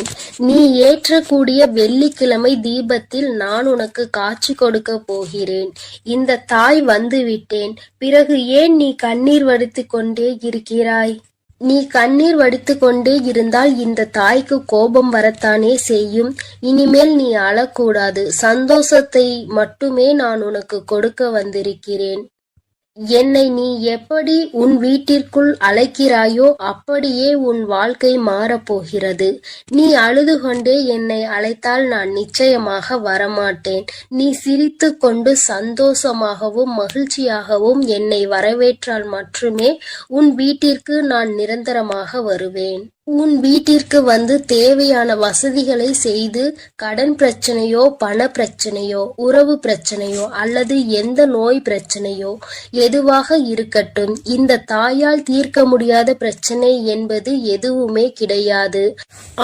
நீ ஏற்றக்கூடிய வெள்ளிக்கிழமை தீபத்தில் நான் உனக்கு காட்சி கொடுக்க போகிறேன். இந்த தாய் வந்து விட்டேன். பிறகு ஏன் நீ கண்ணீர் வடித்துக் கொண்டே இருக்கிறாய்? நீ கண்ணீர் வடித்துக் கொண்டே இருந்தால் இந்த தாய்க்கு கோபம் வரத்தானே செய்யும். இனிமேல் நீ அழக்கூடாது. சந்தோஷத்தை மட்டுமே நான் உனக்கு கொடுக்க வந்திருக்கிறேன். என்னை நீ எப்படி உன் வீட்டிற்குள் அழைக்கிறாயோ அப்படியே உன் வாழ்க்கை மாறப்போகிறது. நீ அழுது கொண்டே என்னை அழைத்தால் நான் நிச்சயமாக வரமாட்டேன். நீ சிரித்து கொண்டு சந்தோஷமாகவும் மகிழ்ச்சியாகவும் என்னை வரவேற்றால் மட்டுமே உன் வீட்டிற்கு நான் நிரந்தரமாக வருவேன். உன் வீட்டிற்கு வந்து தேவையான வசதிகளை செய்து கடன் பிரச்சனையோ, பண பிரச்சனையோ, உறவு பிரச்சனையோ அல்லது எந்த நோய் பிரச்சனையோ எதுவாக இருக்கட்டும், இந்த தாயால் தீர்க்க முடியாத பிரச்சனை என்பது எதுவுமே கிடையாது.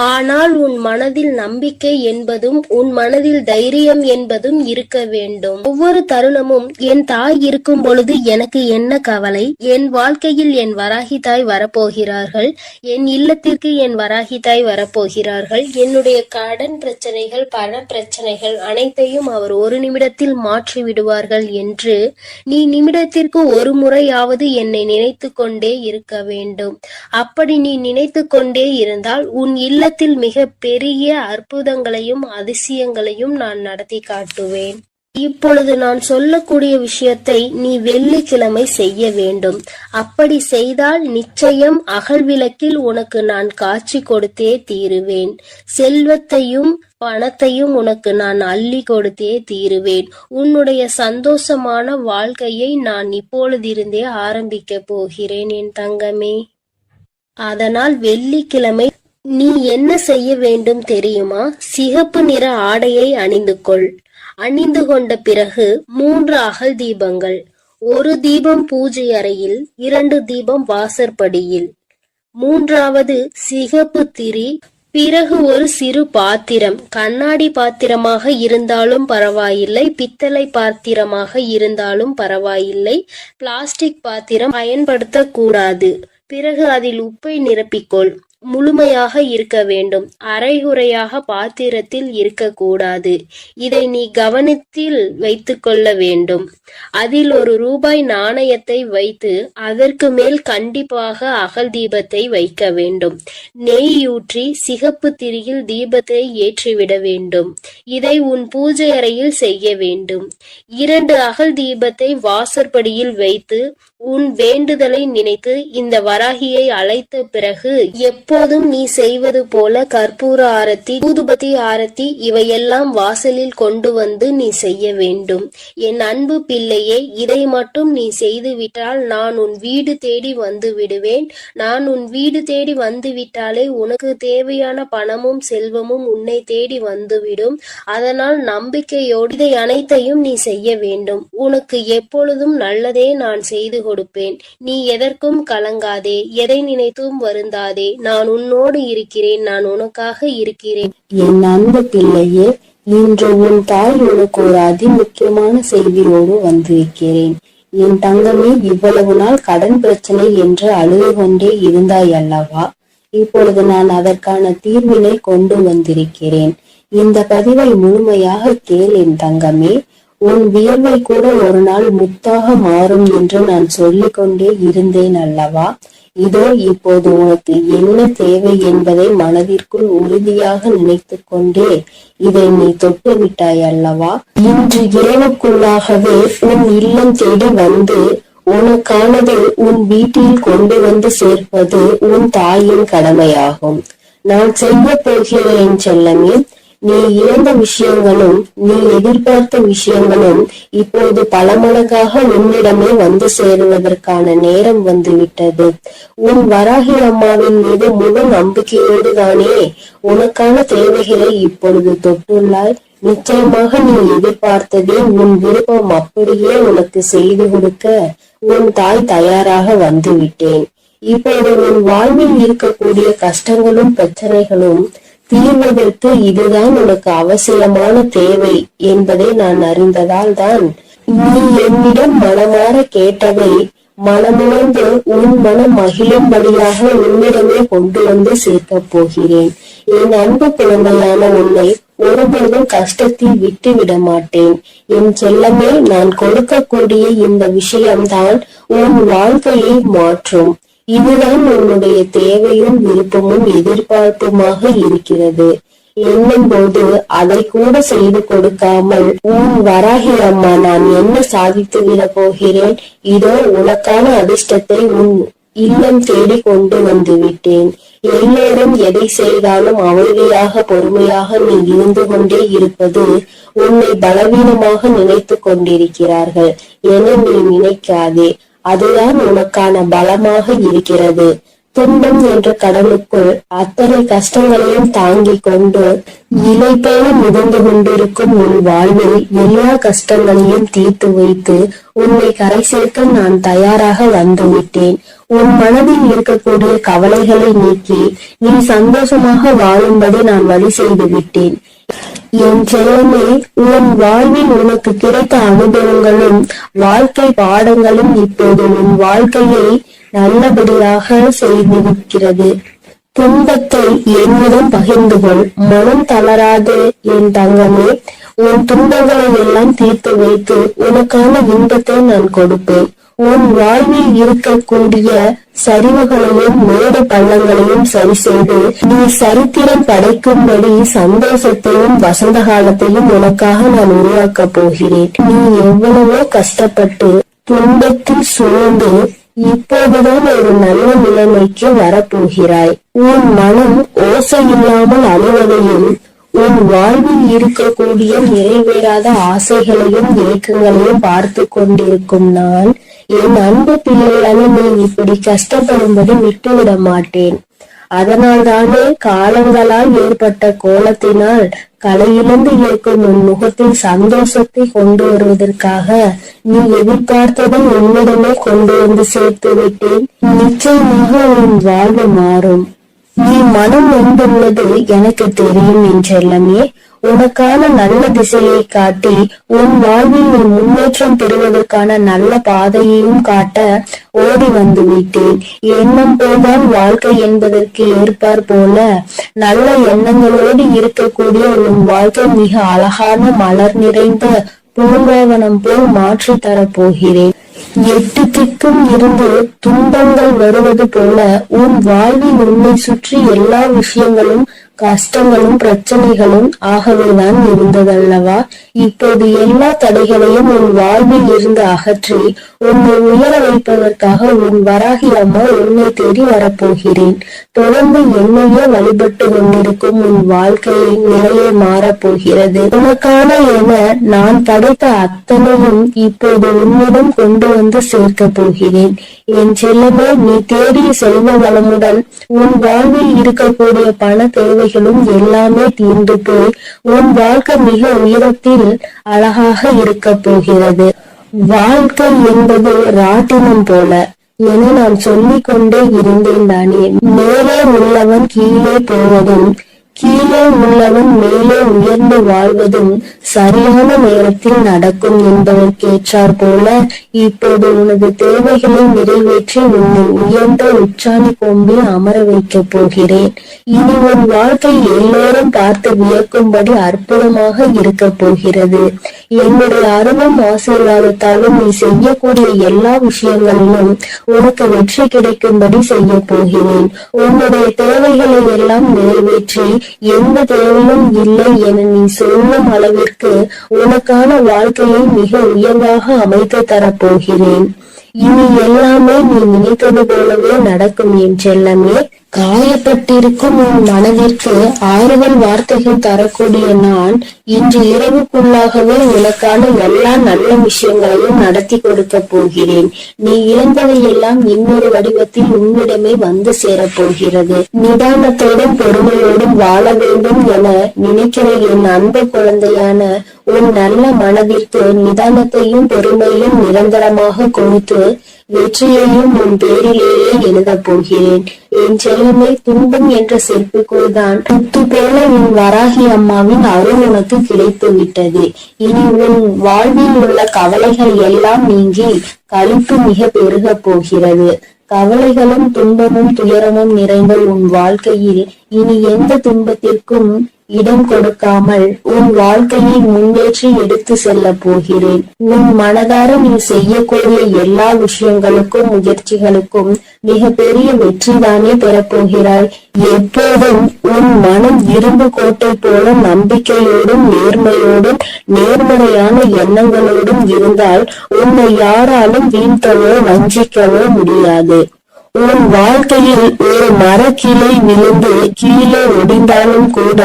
ஆனால் உன் மனதில் நம்பிக்கை என்பதும் உன் மனதில் தைரியம் என்பதும் இருக்க வேண்டும். ஒவ்வொரு தருணமும் என் தாய் இருக்கும் பொழுது எனக்கு என்ன கவலை? என் வாழ்க்கையில் என் வராகி தாய் வரப்போகிறார்கள். என் இல்லத்தில் என் வராகி தாய் வரப்போகிறார்கள். என்னுடைய கடன் பிரச்சனைகள், பண பிரச்சனைகள் அனைத்தையும் அவர் ஒரு நிமிடத்தில் மாற்றி விடுவார்கள் என்று நீ நிமிடத்திற்கு ஒரு முறையாவது என்னை நினைத்து கொண்டே இருக்க வேண்டும். அப்படி நீ நினைத்து கொண்டே இருந்தால் உன் இல்லத்தில் மிக பெரிய அற்புதங்களையும் அதிசயங்களையும் நான் நடத்தி காட்டுவேன். இப்பொழுது நான் சொல்லக்கூடிய விஷயத்தை நீ வெள்ளிக்கிழமை செய்ய வேண்டும். அப்படி செய்தால் நிச்சயம் அகல்விளக்கில் உனக்கு நான் காட்சி கொடுத்தே தீருவேன். செல்வத்தையும் பணத்தையும் உனக்கு நான் அள்ளி கொடுத்தே தீருவேன். உன்னுடைய சந்தோஷமான வாழ்க்கையை நான் இப்பொழுதிருந்தே ஆரம்பிக்க போகிறேன் என் தங்கமே. அதனால் வெள்ளிக்கிழமை நீ என்ன செய்ய வேண்டும் தெரியுமா? சிகப்பு நிற ஆடையை அணிந்து கொள். அணிந்து கொண்ட பிறகு 3 அகல் தீபங்கள், 1 தீபம் பூஜை அறையில், 2 தீபம் வாசற்படியில், 3வது சிகப்பு திரி. பிறகு ஒரு சிறு பாத்திரம், கண்ணாடி பாத்திரமாக இருந்தாலும் பரவாயில்லை, பித்தளை பாத்திரமாக இருந்தாலும் பரவாயில்லை, பிளாஸ்டிக் பாத்திரம் பயன்படுத்தக்கூடாது. பிறகு அதில் உப்பை நிரப்பிக்கொள். முழுமையாக இருக்க வேண்டும். அரைகுறையாக பாத்திரத்தில் இருக்கக்கூடாது. இதை நீ கவனத்தில் வைத்துக் கொள்ள வேண்டும். அதில் ₹1 நாணயத்தை வைத்து அதற்கு மேல் கண்டிப்பாக அகல் தீபத்தை வைக்க வேண்டும். நெய்யூற்றி சிகப்பு திரியில் தீபத்தை ஏற்றிவிட வேண்டும். இதை உன் பூஜை அறையில் செய்ய வேண்டும். 2 அகல் தீபத்தை வாசற்படியில் வைத்து உன் வேண்டுதலை நினைத்து இந்த வராகியை அழைத்த பிறகு எப்போதும் நீ செய்வது போல கற்பூர ஆரத்தி, ஊதுபத்தி ஆரத்தி இவையெல்லாம் வாசலில் கொண்டு வந்து நீ செய்ய வேண்டும். என் அன்பு பிள்ளையே, இதை மட்டும் நீ செய்துவிட்டால் நான் உன் வீடு தேடி வந்து விடுவேன். நான் உன் வீடு தேடி வந்து விட்டாலே உனக்கு தேவையான பணமும் செல்வமும் உன்னை தேடி வந்துவிடும். அதனால் நம்பிக்கையோடு இதை அனைத்தையும் நீ செய்ய வேண்டும். உனக்கு எப்பொழுதும் நல்லதே நான் செய்து கொடுப்பேன். நீ எதற்கும் கலங்காதே, எதை நினைத்தும் வருந்தாதே. நான் உன்னோடு இருக்கிறேன், நான் உனக்காக இருக்கிறேன். என் அன்பு பிள்ளையே, இன்று உன் தாய் உனக்கு ஒரு அதிமுக்கியமான செய்தியோடு வந்திருக்கிறேன். என் தங்கமே, இவ்வளவு நாள் கடன் பிரச்சனை என்று அழுது கொண்டே இருந்தாய் அல்லவா? இப்பொழுது நான் அதற்கான தீர்வினை கொண்டு வந்திருக்கிறேன். இந்த பதிவை முழுமையாக கேள் என் தங்கமே. உன் வியர்வை கூட ஒரு நாள் முத்தாக மாறும் என்று நான் சொல்லிக் கொண்டே இருந்தேன் அல்லவா? இதோ இப்போது உனக்கு என்ன தேவை என்பதை மனதிற்குள் உறுதியாக நினைத்து கொண்டே இதை நீ தொட்டு விட்டாய் அல்லவா? இன்று இரவுக்குள்ளாகவே உன் இல்லம் தேடி வந்து உனக்கானது உன் வீட்டில் கொண்டு வந்து சேர்ப்பது உன் தாயின் கடமையாகும். நான் செய்ய போகிறேன் செல்லமே. நீ இழந்த விஷயங்களும் நீ எதிர்பார்த்த விஷயங்களும் இப்போது பல மடங்காக உன்னிடமே வந்து சேருவதற்கான நேரம் வந்துவிட்டது. உன் வராகி அம்மாவின் மீது முழு நம்பிக்கையோடு தானே உனக்கான தேவைகளை இப்பொழுது தொட்டுள்ளாய். நிச்சயமாக நீ எதிர்பார்த்ததே உன் விருப்பம் அப்படியே உனக்கு செய்து கொடுக்க உன் தாய் தயாராக வந்து விட்டேன். இப்போது உன் வாழ்வில் இருக்கக்கூடிய கஷ்டங்களும் பிரச்சனைகளும் தீர்வதற்கு இதுதான் உனக்கு அவசியமான தேவை என்பதை நான் அறிந்ததால் தான் நீ என்னிடம் மனமாற கேட்டதை மனமுணர்ந்து உன் மனம் மகிழும்படியாக உன்னிடமே கொண்டு வந்து சேர்க்கப் போகிறேன். என் அன்பு குழந்தையான உன்னை ஒருபோதும் கஷ்டத்தில் விட்டு விட மாட்டேன். என் செல்லமே, நான் கொடுக்கக்கூடிய இந்த விஷயம்தான் உன் வாழ்க்கையை மாற்றும். இதுதான் உன்னுடைய தேவையும் விருப்பமும் எதிர்பார்ப்புமாக இருக்கிறது. என்னும் போது அதை கூட செய்து கொடுக்காமல் உன் வராகி அம்மா நான் என்ன சாதித்து விட போகிறேன், இதோ உனக்கான அதிர்ஷ்டத்தை உன் இல்லம் தேடி கொண்டு வந்து விட்டேன். எல்லோரும் எதை செய்தாலும் அமைதியாக பொறுமையாக நீ இருந்து கொண்டே இருப்பது உன்னை பலவீனமாக நினைத்து கொண்டிருக்கிறார்கள் என நீ நினைக்காதே. அதுதான் உனக்கான பலமாக இருக்கிறது. துன்பம் என்ற கடலுக்குள் அத்தனை கஷ்டங்களையும் தாங்கிக் கொண்டு இலை போல மிதந்து கொண்டிருக்கும் உன் வாழ்வில் எல்லா கஷ்டங்களையும் தீர்த்து வைத்து உன்னை கரை சேர்க்க நான் தயாராக வந்துவிட்டேன். உன் மனதில் இருக்கக்கூடிய கவலைகளை நீக்கி நீ சந்தோஷமாக வாழும்படி நான் வழி செய்து விட்டேன். என் செல்லமே, உன் வாழ்வில் உனக்கு கிடைத்த அனுபவங்களும் வாழ்க்கை பாடங்களும் இப்போது உன் வாழ்க்கையை நல்லபடியாக செய்திருக்கிறது. துன்பத்தை என்னிடம் பகிர்ந்து கொள், மனம் தளராது என் தங்கமே. உன் துன்பங்களை எல்லாம் தீர்த்து வைத்து உனக்கான இன்பத்தை நான் கொடுப்பேன். உன் வாழ்வில் இருக்கக்கூடிய சரிவுகளையும் மேடு பள்ளங்களையும் சரி செய்து நீ சரித்திரம் படைக்கும்படி சந்தோஷத்தையும் வசந்த காலத்தையும் உனக்காக நான் உருவாக்க போகிறேன். நீ எவ்வளவோ கஷ்டப்பட்டு துன்பத்தில் சூழ்ந்து இப்போதுதான் ஒரு நல்ல நிலைமைக்கு வரப்போகிறாய். உன் மனம் ஓசை இல்லாமல் அழுவதையும் உன் வாழ்வில் இருக்கக்கூடிய நிறைவேறாத ஆசைகளையும் ஏக்கங்களையும் பார்த்து கொண்டிருக்கும் நான் என் அன்பு பிள்ளையான நீ இப்படி கஷ்டப்படும்படி விட்டுவிட மாட்டேன். அதனால் தானே காலங்களால் ஏற்பட்ட கோலத்தினால் கலையிழந்து இருக்கும் உன் முகத்தில் சந்தோஷத்தை கொண்டு வருவதற்காக நீ எதிர்பார்த்ததை உன்னிடமே கொண்டு வந்து சேர்த்து விட்டேன். நிச்சயமாக உன் வாழ்வு மாறும். நீ மனம் நொந்துள்ளது எனக்கு தெரியும் என் செல்லமே. உனக்கான நல்ல திசையை காட்டி உன் வாழ்வில் நீ முன்னேற்றம் பெறுவதற்கான நல்ல பாதையையும் காட்ட ஓடி வந்து விட்டேன். எண்ணம் போல்தான் வாழ்க்கை என்பதற்கு ஏற்பார் போல நல்ல எண்ணங்களோடு இருக்கக்கூடிய உன் வாழ்க்கை மிக அழகான மலர் நிறைந்த பூங்காவனம் போல் மாற்றி தரப்போகிறேன். 8 திக்கும் இருந்து துன்பங்கள் வருவது போல உன் வாழ்வில் உன்னை சுற்றி எல்லா விஷயங்களும் கஷ்டங்களும் பிரச்சனைகளும் ஆகவேதான் இருந்ததல்லவா? இப்போது எல்லா தடைகளையும் உன் வாழ்வில் இருந்து அகற்றி உன்னை உயர வைப்பதற்காக உன் வராகி அம்மா உன்னை தேடி வரப்போகிறேன். தொடர்ந்து என்னையே வழிபட்டு கொண்டிருக்கும் உன் வாழ்க்கையின் நிலையை மாறப்போகிறது. உனக்கான என நான் படைத்த அத்தனையும் இப்போது உன்னிடம் கொண்டு வந்து சேர்க்க போகிறேன். என் செல்லமே, நீ தேடிய செல்வ வளமுடன் உன் வாழ்வில் இருக்கக்கூடிய பண தேவைகளும் எல்லாமே தீர்ந்து போய் உன் வாழ்க்கை மிக உயரத்தில் அழகாக இருக்க போகிறது. வாழ்க்கை என்பது ராட்டினம் போல என நான் சொல்லிக் கொண்டே இருந்தேன் தானே. மேலே உள்ளவன் கீழே போவதும் கீழே உள்ளவன் மேலே உயர்ந்து வாழ்வதும் சரியான நேரத்தில் நடக்கும் என்பதற்கேற்றார் போல இப்போது உனது தேவைகளை நிறைவேற்றி உன்னை உயர்ந்த உச்சாணி கொம்பில் அமர வைக்க போகிறேன். இனி உன் வாழ்க்கை எல்லோரும் பார்த்து வியக்கும்படி அற்புதமாக இருக்க போகிறது. என்னுடைய அருளும் ஆசீர்வாதத்தாலும் நீ செய்யக்கூடிய எல்லா விஷயங்களிலும் உனக்கு வெற்றி கிடைக்கும்படி செய்ய போகிறேன். உன்னுடைய தேவைகளை எல்லாம் நிறைவேற்றி எந்த தேவையும் இல்லை என நீ சொல்லும் அளவிற்கு உனக்கான வாழ்க்கையை மிக உயர்வாக அமைத்து தரப்போகிறேன். இனி எல்லாமே நீ நினைத்தது போலவே நடக்கும் என் செல்லமே. காயப்பட்டிருக்கும் உன் மனதிற்கு ஆறுதல் வார்த்தைகள் தரக்கூடிய நான் இன்று இரவுக்குள்ளாகவே உனக்கான எல்லா நல்ல விஷயங்களையும் நடத்தி கொடுக்க போகிறேன். நீ இழந்தவையெல்லாம் இன்னொரு வடிவத்தில் உன்னிடமே வந்து சேரப்போகிறது. நிதானத்தோடும் பொறுமையோடும் வாழ வேண்டும் என நினைக்கிற என் அன்பு குழந்தையான உன் நல்ல மனதிற்கு நிதானத்தையும் பொறுமையும் நிரந்தரமாக கொடுத்து வெற்றியையும் உன் பேரிலேயே எழுதப் போகிறேன். என் செல்லமே, துன்பம் என்ற செருப்புக்குள்தான் முத்து போல உன் வராகி அம்மாவின் அருள் உனக்கு கிடைத்து விட்டது. இனி உன் வாழ்வில் உள்ள கவலைகள் எல்லாம் நீங்கி களிப்பு மிக பெருக போகிறது. கவலைகளும் துன்பமும் துயரமும் நிறைந்த உன் வாழ்க்கையில் இனி எந்த துன்பத்திற்கும் இடம் கொடுக்காமல் உன் வாழ்க்கையை முன்னேற்றி எடுத்து செல்ல போகிறேன். உன் மனதார நீ செய்யக்கூடிய எல்லா விஷயங்களுக்கும் முயற்சிகளுக்கும் மிக பெரிய வெற்றிதானே பெறப்போகிறாய். எப்போதும் உன் மனம் இரும்பு கோட்டை போல நம்பிக்கையோடும் நேர்மையோடும் நேர்மறையான எண்ணங்களோடும் இருந்தால் உன்னை யாராலும் வீழ்த்தவோ வஞ்சிக்கவோ முடியாது. உன் வாழ்க்கையில் ஒரு மரக்கிளை விழுந்து கீழே ஒடிந்தாலும் கூட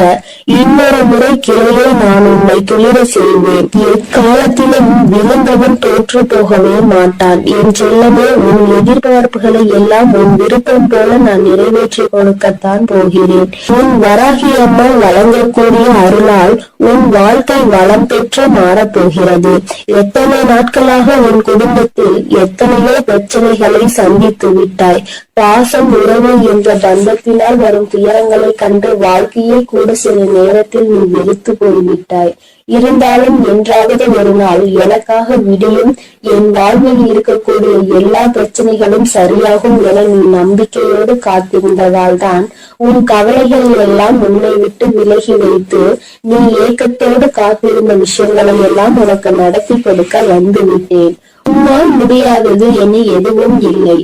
இன்னொரு முறை கிளையை நான் உன்னை துளிர செய்வேன். எக்காலத்திலும் விழுந்தவன் தோற்று போகவே மாட்டான். என் செல்லமே, உன் எதிர்பார்ப்புகளை எல்லாம் உன் விருப்பம் போல நான் நிறைவேற்றி கொடுக்கத்தான் போகிறேன். உன் வராகி அம்மா வழங்கக்கூடிய அருளால் உன் வாழ்க்கை வளம் பெற்று மாறப்போகிறது. எத்தனை நாட்களாக உன் குடும்பத்தில் எத்தனையோ பிரச்சனைகளை சந்தித்து விட்டாய். பாசம், உறவு என்ற பந்தத்தினால் வரும் துயரங்களை கண்டு வாழ்க்கையை கூட சில நேரத்தில் நீ வெறுத்து போய்விட்டாய். இருந்தாலும் என்றாவது ஒரு நாள் எனக்காக விடியும், என் வாழ்வில் இருக்கக்கூடிய எல்லா பிரச்சனைகளும் சரியாகும் என நீ நம்பிக்கையோடு காத்திருந்ததால் தான் உன் கவலைகள் எல்லாம் உன்னை விட்டு விலகி வைத்து நீ ஏக்கத்தோடு காத்திருந்த விஷயங்களை எல்லாம் உனக்கு நடத்தி கொடுக்க வந்துவிட்டேன். உன்னால் முடியாதது என எதுவும் இல்லை.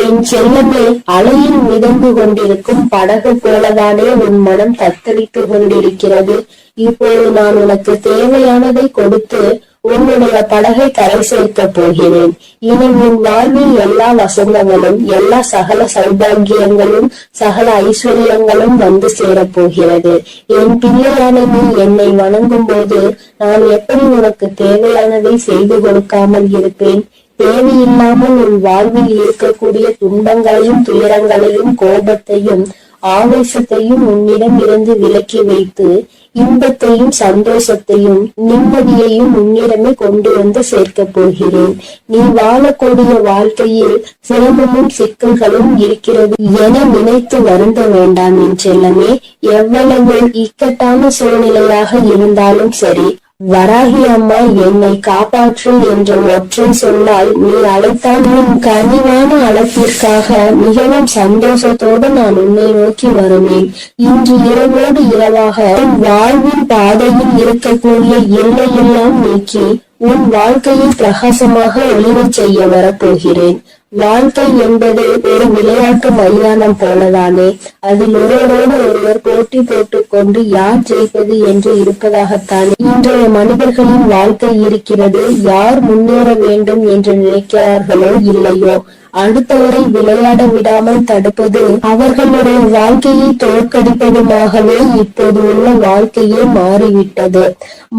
என் செல்லமே, அலையில் மிதந்து கொண்டிருக்கும் படகு போலதானே உன் மனம் தத்தளித்து கொண்டிருக்கிறது. இப்போது நான் உனக்கு தேவையானதை கொடுத்து உன்னுடைய படகை கரை சேர்க்க போகிறேன். இனி உன் வாழ்வில் எல்லா வசந்தங்களும் எல்லா சகல சௌபாகியங்களும் சகல ஐஸ்வர்யங்களும் வந்து சேரப் போகிறது. என் பிள்ளையான நீ என்னை வணங்கும் போது நான் எப்படி உனக்கு தேவையானதை செய்து கொடுக்காமல் இருப்பேன்? தேவையில்லாமல் உன் வாழ்வில் இருக்கக்கூடிய துன்பங்களையும் துயரங்களையும் கோபத்தையும் ஆவேசத்தையும் உன்னிடம் இருந்து விலக்கி வைத்து இன்பத்தையும் சந்தோஷத்தையும் நிம்மதியையும் உன்னிடமே கொண்டு வந்து சேர்க்க போகிறேன். நீ வாழக்கூடிய வாழ்க்கையில் சிரமமும் சிக்கல்களும் இருக்கிறது என நினைத்து வருந்த வேண்டாம் என் செல்லமே. எவ்வளவு இக்கட்டான சூழ்நிலையாக இருந்தாலும் சரி, வராகி அம்மா என்னை காப்பாற்று என்ற ஒற்றை சொன்னால் நீ அழைத்தால் உன் கனிவான அழைப்பிற்காக மிகவும் சந்தோஷத்தோடு நான் உன்னை நோக்கி வருவேன். இன்று இரவோடு இரவாக உன் வாழ்வின் பாதையில் இருக்கக்கூடிய எல்லையெல்லாம் நீக்கி உன் வாழ்க்கையை பிரகாசமாக ஒளிரச் செய்ய வரப்போகிறேன். வாழ்க்கை என்பது ஒரு விளையாட்டு மைதானம் போலதானே. அதில் ஒருவரோடு ஒருவர் போட்டி போட்டுக் கொண்டு யார் ஜெயிப்பது என்று இருப்பதாகத்தான் இன்றைய மனிதர்களின் வாழ்க்கை இருக்கிறது. யார் முன்னேற வேண்டும் என்று நினைக்கிறார்களோ இல்லையோ, அடுத்தவரை விளையாட விடாமல் தடுப்பது அவர்களுடைய வாழ்க்கையை தோற்கடிப்பதுமாகவே இப்போது உள்ள வாழ்க்கையே மாறிவிட்டது.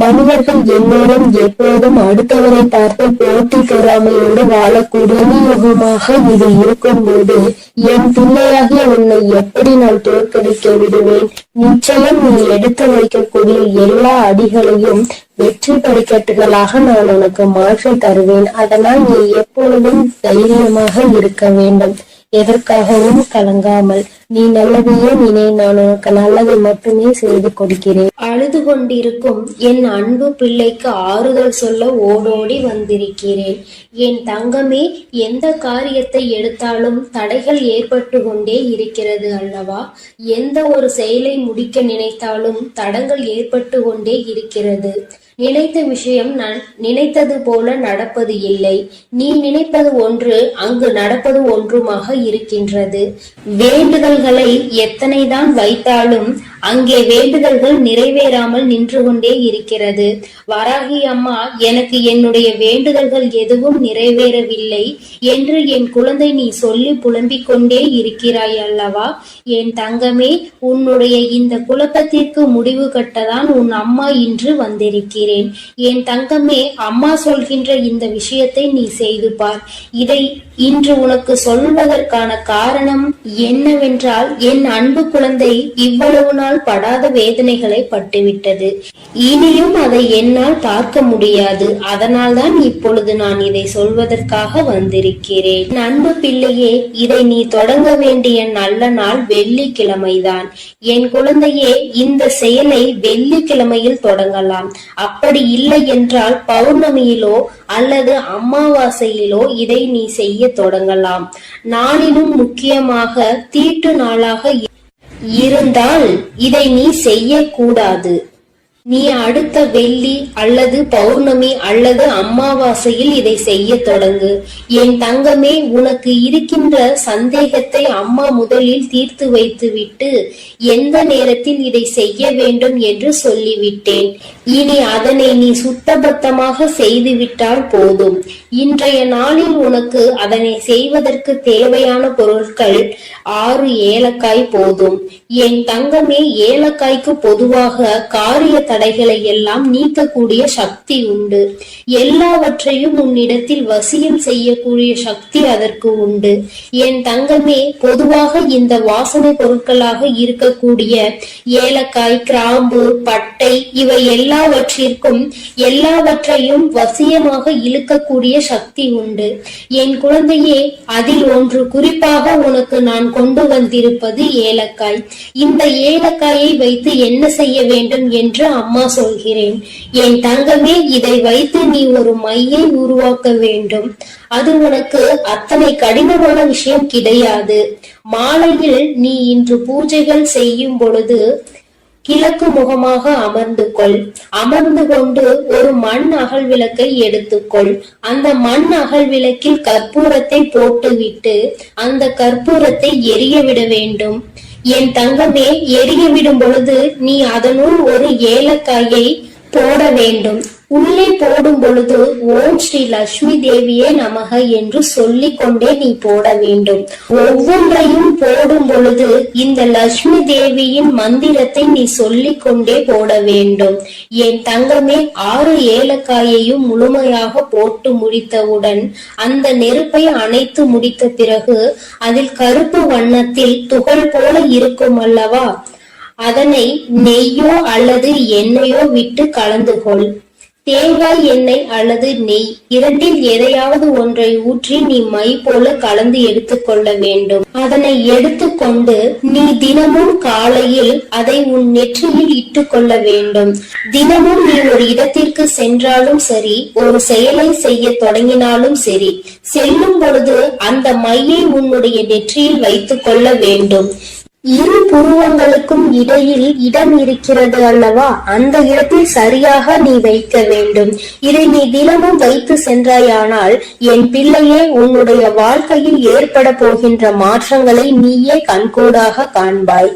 மனிதர்கள் எல்லோரும் எப்போதும் அடுத்தவரை பார்த்து போட்டி பொறாமையோடு வாழக்கூடிய யுகமாக இது இருக்கும் போது என் பிள்ளையாகிய உன்னை எப்படி நான் தோற்கடிக்க விடுவேன்? நிச்சயம் நீ எடுத்து வைக்கக்கூடிய எல்லா அடிகளையும் வெற்றி படிக்கட்டுகளாக நான் உனக்கு மாற்றி தருவேன். அதனால் நீ எப்பொழுதும் தைரியமாக இருக்க வேண்டும். எதற்காகவும் கலங்காமல் நீ நல்லதையே நினை. நான் உனக்கு நல்லதை மட்டுமே செய்து கொடுக்கிறேன். அழுது கொண்டிருக்கும் என் அன்பு பிள்ளைக்கு ஆறுதல் சொல்ல ஓடோடி வந்திருக்கிறேன். என் தங்கமே, எந்த காரியத்தை எடுத்தாலும் தடைகள் ஏற்பட்டு கொண்டே இருக்கிறது அல்லவா? எந்த ஒரு செயலை முடிக்க நினைத்தாலும் தடங்கள் ஏற்பட்டு கொண்டே இருக்கிறது. நினைத்த விஷயம் நான் நினைத்தது போல நடப்பது இல்லை. நீ நினைப்பது ஒன்று, அங்கு நடப்பது ஒன்றுமாக இருக்கின்றது. வேண்டுதல்களை எத்தனைதான் வைத்தாலும் அங்கே வேண்டுதல்கள் நிறைவேறாமல் நின்று கொண்டே இருக்கிறது. வராகி அம்மா, எனக்கு என்னுடைய வேண்டுதல்கள் எதுவும் நிறைவேறவில்லை என்று என் குழந்தை நீ சொல்லி புலம்பிக் கொண்டே இருக்கிறாய் அல்லவா? என் தங்கமே, உன்னுடைய இந்த குழப்பத்திற்கு முடிவு கட்டதான் உன் அம்மா இன்று வந்திருக்கிறேன். என் தங்கமே, அம்மா சொல்கின்ற இந்த விஷயத்தை நீ செய்து பார். இதை இன்று உனக்கு சொல்வதற்கான காரணம் என்னவென்றால், என் அன்பு குழந்தை இவ்வளவு நாள் படாத வேதனைகளை பட்டுவிட்டது. இனியும் அதை என்னால் பார்க்க முடியாது. அதனால்தான் இப்பொழுது நான் இதை சொல்வதற்காக வந்திருக்கிறேன். அன்பு பிள்ளையே, இதை நீ தொடங்க வேண்டிய நல்ல நாள் வெள்ளிக்கிழமைதான். என் குழந்தையே, இந்த செயலை வெள்ளிக்கிழமையில் தொடங்கலாம். அப்படி இல்லை என்றால் பௌர்ணமியிலோ அல்லது அமாவாசையிலோ இதை நீ செய்ய தொடங்கலாம். நாளிலும் முக்கியமாக தீட்டு நாளாக இருந்தால் இதை நீ செய்யக்கூடாது. நீ அடுத்த வெள்ளி அல்லது பௌர்ணமி அல்லது அமாவாசையில் இதை செய்ய தொடங்கு. என் தங்கமே, உனக்கு இருக்கின்ற சந்தேகத்தை அம்மா முதலில் தீர்த்து வைத்துவிட்டு எந்த நேரத்தில் இதை செய்ய வேண்டும் என்று சொல்லிவிட்டேன். இனி அதனை நீ சுத்தபத்தமாக செய்துவிட்டால் போதும். இன்றைய நாளில் உனக்கு அதனை செய்வதற்கு தேவையான பொருட்கள் 6 ஏலக்காய் போதும். என் தங்கமே, ஏலக்காய்க்கு பொதுவாக காரிய தடைகளை எல்லாம் நீக்கக்கூடிய சக்தி உண்டு. எல்லாவற்றையும் உன்னிடத்தில் வசியம் செய்யக்கூடிய சக்தி அதற்கு உண்டு. என் தங்கமே, பொதுவாக இந்த வாசனை பொருட்களாக இருக்கக்கூடிய ஏலக்காய், கிராம்பு, பட்டை இவை எல்லாவற்றையும் வசியமாக இழுக்கக்கூடிய சக்தி உண்டு. என் குழந்தையே, அதில் ஒன்று குறிப்பாக உனக்கு நான் கொண்டு வந்திருப்பது ஏலக்காய். இந்த ஏலக்காயை வைத்து என்ன செய்ய வேண்டும் என்று அம்மா சொல்கிறேன். என் தங்கமே, இதை வைத்து நீ ஒரு மையை உருவாக்க வேண்டும். அது உனக்கு அத்தனை கடினமான விஷயம் கிடையாது. மாலையில் நீ இன்று பூஜைகள் செய்யும் பொழுது கிழக்கு முகமாக அமர்ந்து கொண்டு ஒரு மண் அகல் விளக்கை எடுத்துக்கொள். அந்த மண் அகல் விளக்கில் கற்பூரத்தை போட்டுவிட்டு அந்த கற்பூரத்தை எரிய விட வேண்டும். என் தங்கமே, எரிய விடும் பொழுது நீ அதனுள் ஒரு ஏலக்காயை போட வேண்டும். உள்ளே போடும் பொழுது ஓம் ஸ்ரீ லட்சுமி தேவியே நமக என்று சொல்லிக் கொண்டே நீ போட வேண்டும். ஒவ்வொன்றையும் போடும் பொழுது இந்த லட்சுமி தேவியின் மந்திரத்தை நீ சொல்லிக் கொண்டே போட வேண்டும். என் தங்கமே, 6 ஏலக்காயையும் முழுமையாக போட்டு முடித்தவுடன் அந்த நெருப்பை அணைத்து முடித்த பிறகு அதில் கருப்பு வண்ணத்தில் துகள் போல இருக்கும் அல்லவா, அதனை நெய்யோ அல்லது எண்ணெயோ விட்டு கலந்து கொள். தேங்காய் எண்ணெய் அல்லது நெய் இரண்டில் எதையாவது ஒன்றை ஊற்றி நீ மை போல கலந்து எடுத்துக்கொள்ள வேண்டும். அதனை எடுத்துக்கொண்டு நீ தினமும் காலையில் அதை உன் நெற்றியில் இட்டுக் கொள்ள வேண்டும். தினமும் நீ ஒரு இடத்திற்கு சென்றாலும் சரி, ஒரு செயலை செய்ய தொடங்கினாலும் சரி, செல்லும் பொழுது அந்த மையை உன்னுடைய நெற்றியில் வைத்துக் கொள்ள வேண்டும். இரு புருவங்களுக்கும் இடையில் இடம் இருக்கிறது அல்லவா, அந்த இடத்தில் சரியாக நீ வைக்க வேண்டும். இதை நீ தினமும் வைத்து சென்றாயானால் என் பிள்ளையே, உன்னுடைய வாழ்க்கையில் ஏற்பட போகின்ற மாற்றங்களை நீயே கண்கூடாக காண்பாய்.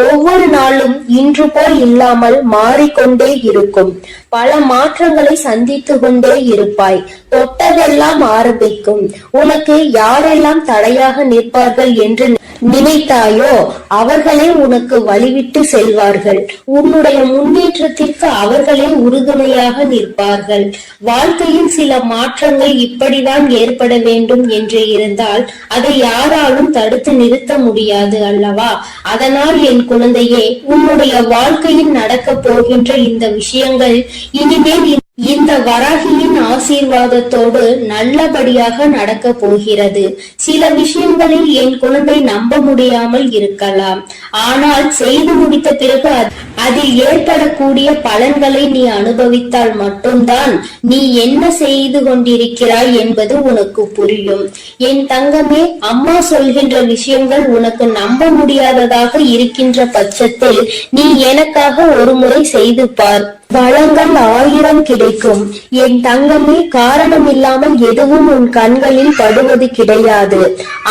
ஒவ்வொரு நாளும் இன்று போல் இல்லாமல் மாறிக்கொண்டே இருக்கும். பல மாற்றங்களை சந்தித்து கொண்டே இருப்பாய். தொட்டதெல்லாம் ஆரம்பிக்கும். உனக்கு யாரெல்லாம் தடையாக நிற்பார்கள் என்று நினைத்தாயோ அவர்களே உனக்கு வழிவிட்டு செல்வார்கள். உன்னுடைய முன்னேற்றத்திற்கு அவர்களே உறுதுணையாக நிற்பார்கள். வாழ்க்கையில் சில மாற்றங்கள் இப்படிதான் ஏற்பட வேண்டும் என்று இருந்தால் அதை யாராலும் தடுத்து நிறுத்த முடியாது அல்லவா? அதனால் என் குழந்தையே, உன்னுடைய வாழ்க்கையில் நடக்க போகின்ற இந்த விஷயங்கள் இனிமேல் இந்த வராகியின் ஆசீர்வாதத்தோடு நல்லபடியாக நடக்க போகிறது. சில விஷயங்களில் என் குழந்தை நம்ப முடியாமல் இருக்கலாம். ஆனால் செய்து முடித்த பிறகு அதில் ஏற்படக்கூடிய பலன்களை நீ அனுபவித்தால் மட்டும்தான் நீ என்ன செய்து கொண்டிருக்கிறாய் என்பது உனக்கு புரியும். என் தங்கமே, அம்மா சொல்கின்ற விஷயங்கள் உனக்கு நம்ப முடியாததாக இருக்கின்ற பட்சத்தில் நீ எனக்காக ஒரு முறை செய்து பார். வளங்கள் 1000 கிடைக்கும். கிடைக்கும். என் தங்கமே, காரணமில்லாமல் எதுவும் உன் கண்களில் படுவது கிடையாது.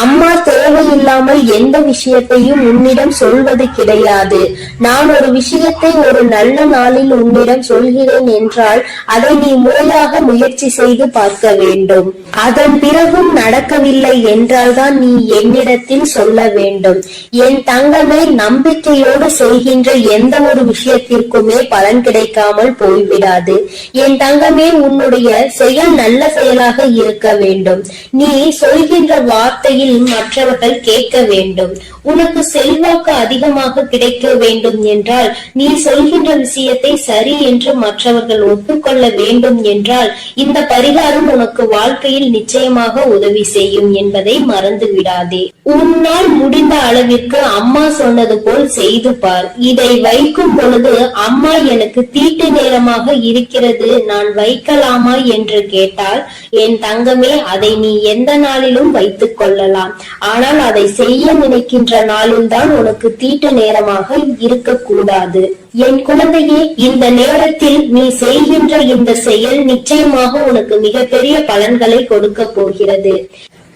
அம்மா தேவையில்லாமல் எந்த விஷயத்தையும் உன்னிடம் சொல்வது கிடையாது. நான் ஒரு விஷயத்தை ஒரு நல்ல நாளில் உன்னிடம் சொல்கிறேன் என்றால் அதை நீ முறையாக முயற்சி செய்து பார்க்க வேண்டும். அதன் பிறகும் நடக்கவில்லை என்றால்தான் நீ என்னிடத்தில் சொல்ல வேண்டும். என் தங்கமே, நம்பிக்கையோடு செய்கின்ற எந்த ஒரு விஷயத்திற்குமே பலன் கிடைக்காமல் போய்விடாது. என் தங்கமே, உன்னுடைய செயல் நல்ல செயலாக இருக்க வேண்டும். நீ சொல்கின்ற வார்த்தையில் மற்றவர்கள் கேட்க வேண்டும். உனக்கு செல்வாக்கு அதிகமாக கிடைக்க வேண்டும் என்றால் நீ சொல்கின்ற விஷயத்தை சரி என்று மற்றவர்கள் ஒத்துக்கொள்ள வேண்டும் என்றால் இந்த பரிகாரம் உனக்கு வாழ்க்கையில் நிச்சயமாக உதவி செய்யும் என்பதை மறந்து விடாதே. உன்னால் முடிந்த அளவிற்கு அம்மா சொன்னது போல் செய்து பார். இதை வைக்கும் பொழுது அம்மா எனக்கு தீட்டு நேரமாக இருக்கிறது, நான் வைக்கலாமா என்று கேட்டால், என் தங்கமே, அதை நீ எந்த நாளிலும் வைத்துக் கொள்ளலாம். ஆனால் அதை செய்ய நினைக்கின்ற நாளில் தான் உனக்கு தீட்டு நேரமாக இருக்கக்கூடாது. என் குழந்தையே, இந்த நேரத்தில் நீ செய்கின்ற இந்த செயல் நிச்சயமாக உனக்கு மிகப்பெரிய பலன்களை கொடுக்க போகிறது.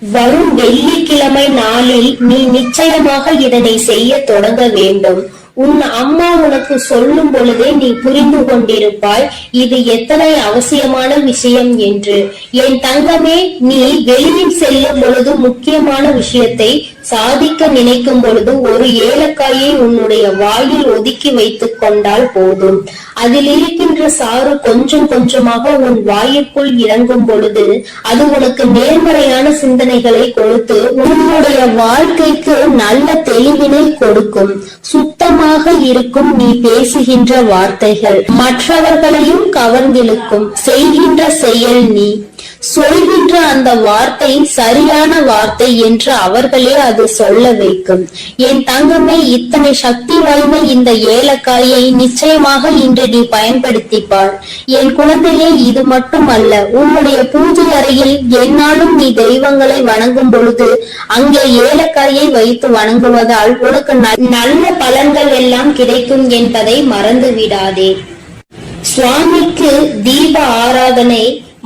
வரும் வெள்ளிக்கிழமை நாளில் நீ நிச்சயமாக இதனை செய்ய தொடங்க வேண்டும். உன் அம்மா உனக்கு சொல்லும் பொழுதே நீ புரிந்து கொண்டிருப்பாய் இது எத்தனை அவசியமான விஷயம் என்று. என் தங்கமே, நீ வெளியில் செல்லும் பொழுது முக்கியமான விஷயத்தை சாதிக்க நினைக்கும் பொழுது ஒரு ஏலக்காயை உன்னுடைய வாயில் ஒதுக்கி வைத்துக் கொண்டால் போதும். அதில் இருக்கின்ற சாறு கொஞ்சம் கொஞ்சமாக உன் வாயிற்குள் இறங்கும் பொழுது அது உனக்கு நேர்மறையான சிந்தனைகளை கொடுத்து உன்னுடைய வாழ்க்கைக்கு நல்ல தெளிவினை கொடுக்கும். சுத்தமாக இருக்கும் நீ பேசுகின்ற வார்த்தைகள் மற்றவர்களையும் கவர்ந்திழுக்கும். செய்கின்ற செயல் நீ சொல்கின்ற அந்த வார்த்தை சரியான வார்த்தை என்று அவர்களே அது சொல்ல வைக்கும். என் தங்கமே, இத்தனை சக்தி வாய்ந்த இந்த ஏலக்காயை நிச்சயமாக இன்று நீ பயன்படுத்திப்பார். என் குழந்தையே, இது மட்டுமல்ல, உன்னுடைய பூஜை அறையில் என்னாலும் நீ தெய்வங்களை வணங்கும் பொழுது அங்கே ஏலக்காயை வைத்து வணங்குவதால் உனக்கு நல்ல பலன்கள் எல்லாம் கிடைக்கும் என்பதை மறந்து விடாதே. சுவாமிக்கு தீப ஆராதனை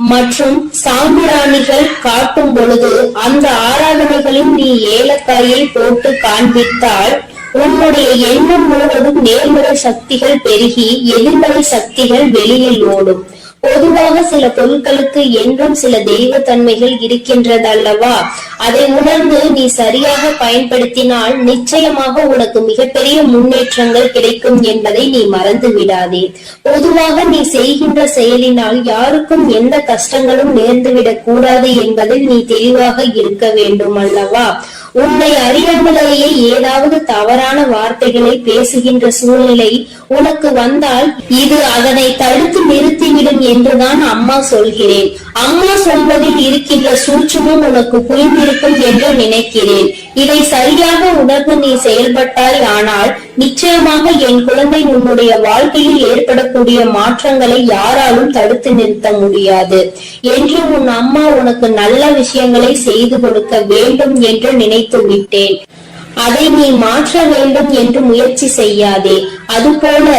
மற்றும் சாம்பிராணிகள் காட்டும் பொழுது அந்த ஆராதனைகளில் நீ ஏலக்காயை போட்டு காண்பித்தால் உன்னுடைய எண்ணம் முழுவதும் நேர்மறை சக்திகள் பெருகி எதிர்மறை சக்திகள் வெளியில் ஓடும். பொதுவாக சில பொருட்களுக்கு என்றும் சில தெய்வ தன்மைகள் இருக்கின்றதல்லவா? அதை உணர்ந்து நீ சரியாக பயன்படுத்தினால் நிச்சயமாக உனக்கு மிகப்பெரிய முன்னேற்றங்கள் கிடைக்கும் என்பதை நீ மறந்து விடாதே. பொதுவாக நீ செய்கின்ற செயலினால் யாருக்கும் எந்த கஷ்டங்களும் நேர்ந்துவிடக் கூடாது என்பதில் நீ தெளிவாக இருக்க வேண்டும் அல்லவா? உன்னை அறியாமலேயே ஏதாவது தவறான வார்த்தைகளை பேசுகின்ற சூழ்நிலை உனக்கு வந்தால் இது அதனை தடுத்து நிறுத்திவிடும் என்றுதான் அம்மா சொல்கிறேன். அம்மா சொல்வதில் இருக்கின்ற சூட்சுமம் உனக்கு புரிந்திருக்கும் என்று நினைக்கிறேன். இதை சரியாக உணர்ந்து நீ செயல்பட்டாய் ஆனால் நிச்சயமாக என் குழந்தை உன்னுடைய வாழ்க்கையில் ஏற்படக்கூடிய மாற்றங்களை யாராலும் தடுத்து நிறுத்த முடியாது என்று உன் அம்மா உனக்கு நல்ல விஷயங்களை செய்து கொடுக்க வேண்டும் என்று நினைத்து விட்டேன். அதை நீ மாற்ற வேண்டும் என்று முயற்சி செய்யாதே. அதுபோல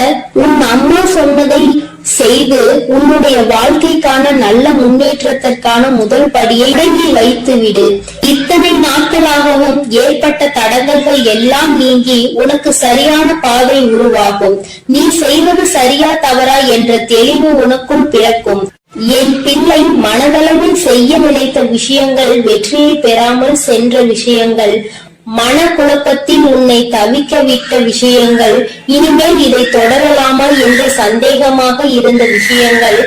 உன் அம்மா சொன்னதை செய்து உன்னுடைய வாழ்க்கைக்கான நல்ல முன்னேற்றத்திற்கான முதல் படியை தொடங்கி வைத்து விடு. இத்தனை நாட்களாகவும் ஏற்பட்ட தடங்கல்கள் எல்லாம் நீங்கி உனக்கு சரியான பாதை உருவாகும். நீ செய்வது சரியா தவறா என்ற தெளிவு உனக்குள் பிறக்கும். என் பிள்ளை, மனதளவில் செய்ய நினைத்த விஷயங்கள் வெற்றியை பெறாமல் சென்ற விஷயங்கள், மனக்குழப்பத்தில் உன்னை தவிக்க விட்ட விஷயங்கள், இனிமேல் இதை தொடரலாமா என்று சந்தேகமாக இருந்த விஷயங்கள்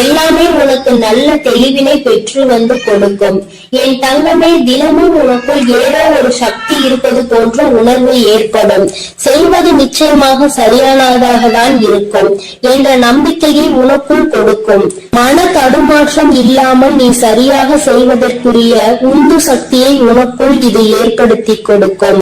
எல்லாமே உனக்கு நல்ல தெளிவினை பெற்று வந்து கொடுக்கும். என் தங்கமே, தினமும் உனக்குள் ஏதோ ஒரு சக்தி இருப்பது போன்ற உணர்வு ஏற்படும். செய்வது நிச்சயமாக சரியானதாக தான் இருக்கும் என்ற நம்பிக்கையை உனக்குள் கொடுக்கும். மன தடுமாற்றம் இல்லாமல் நீ சரியாக செய்வதற்குரிய உந்து சக்தியை உனக்குள் இது ஏற்படுத்தி கொடுக்கும்.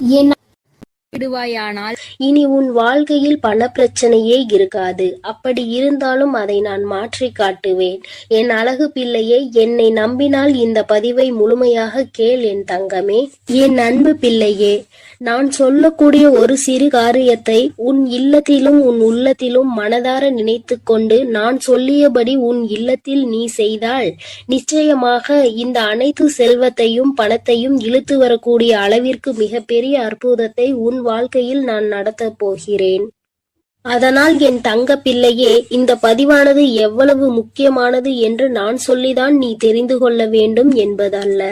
விடுவாயானால் இனி உன் வாழ்க்கையில் பண பிரச்சனையே இருக்காது. அப்படி இருந்தாலும் அதை நான் மாற்றி காட்டுவேன். என் அழகு பிள்ளையே, என்னை நம்பினால் இந்த பதிவை முழுமையாக கேள் என் தங்கமே. என் அன்பு பிள்ளையே, நான் சொல்லக்கூடிய ஒரு சிறு காரியத்தை உன் இல்லத்திலும் உன் உள்ளத்திலும் மனதார நினைத்து கொண்டு நான் சொல்லியபடி உன் இல்லத்தில் நீ செய்தால் நிச்சயமாக இந்த அனைத்து செல்வத்தையும் பணத்தையும் இழுத்து வரக்கூடிய அளவிற்கு மிகப்பெரிய அற்புதத்தை உன் வாழ்க்கையில் நான் நடத்தப் போகிறேன். அதனால் என் தங்க பிள்ளையே, இந்த பதிவானது எவ்வளவு முக்கியமானது என்று நான் சொல்லிதான் நீ தெரிந்து கொள்ள வேண்டும் என்பதல்ல.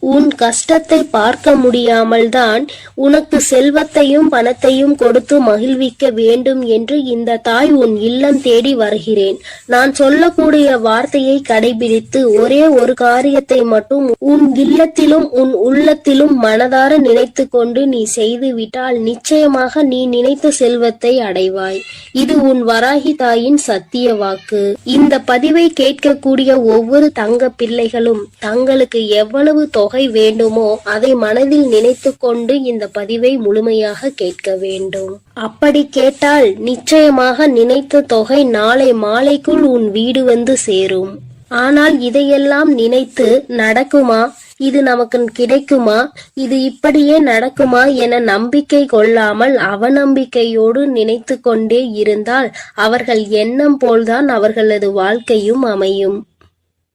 உன் கஷ்டத்தை பார்க்க முடியாமல் தான் உனக்கு செல்வத்தையும் பணத்தையும் கொடுத்து மகிழ்விக்க வேண்டும் என்று இந்த தாய் உன் இல்லம் தேடி வருகிறேன். நான் சொல்லக்கூடிய வார்த்தையை கடைபிடித்து ஒரே ஒரு காரியத்தை மட்டும் உன் இல்லத்திலும் உன் உள்ளத்திலும் மனதார நினைத்து கொண்டு நீ செய்துவிட்டால் நிச்சயமாக நீ நினைத்த செல்வத்தை அடைவாய். இது உன் வராகி தாயின் சத்திய வாக்கு. இந்த பதிவை கேட்கக்கூடிய ஒவ்வொரு தங்க பிள்ளைகளும் தங்களுக்கு எவ்வளவு தொகை வேண்டுமோ அதை மனதில் நினைத்து கொண்டு இந்த பதிவை முழுமையாக கேட்க வேண்டும். அப்படி கேட்டால் நிச்சயமாக நினைத்த தொகை நாளை மாலைக்குள் உன் வீடு வந்து சேரும். ஆனால் இதையெல்லாம் நினைத்து நடக்குமா, இது நமக்கு கிடைக்குமா, இது இப்படியே நடக்குமா என நம்பிக்கை கொள்ளாமல் அவநம்பிக்கையோடு நினைத்து கொண்டே இருந்தால் அவர்கள் எண்ணம் போல்தான் அவர்களது வாழ்க்கையும் அமையும்.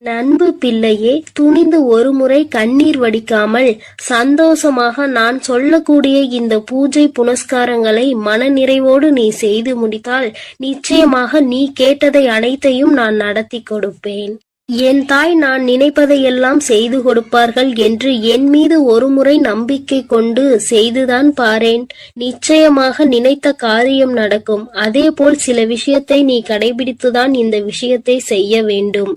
நண்பு பிள்ளையே, துணிந்து ஒரு முறை கண்ணீர் வடிக்காமல் சந்தோஷமாக நான் சொல்லக்கூடிய இந்த பூஜை புனஸ்காரங்களை மன நிறைவோடு நீ செய்து முடித்தால் நிச்சயமாக நீ கேட்டதை அனைத்தையும் நான் நடத்தி கொடுப்பேன். என் தாய் நான் நினைப்பதையெல்லாம் செய்து கொடுப்பார்கள் என்று என் மீது ஒரு முறை நம்பிக்கை கொண்டு செய்துதான் பாரேன். நிச்சயமாக நினைத்த காரியம் நடக்கும். அதே போல் சில விஷயத்தை நீ கடைபிடித்துதான் இந்த விஷயத்தை செய்ய வேண்டும்.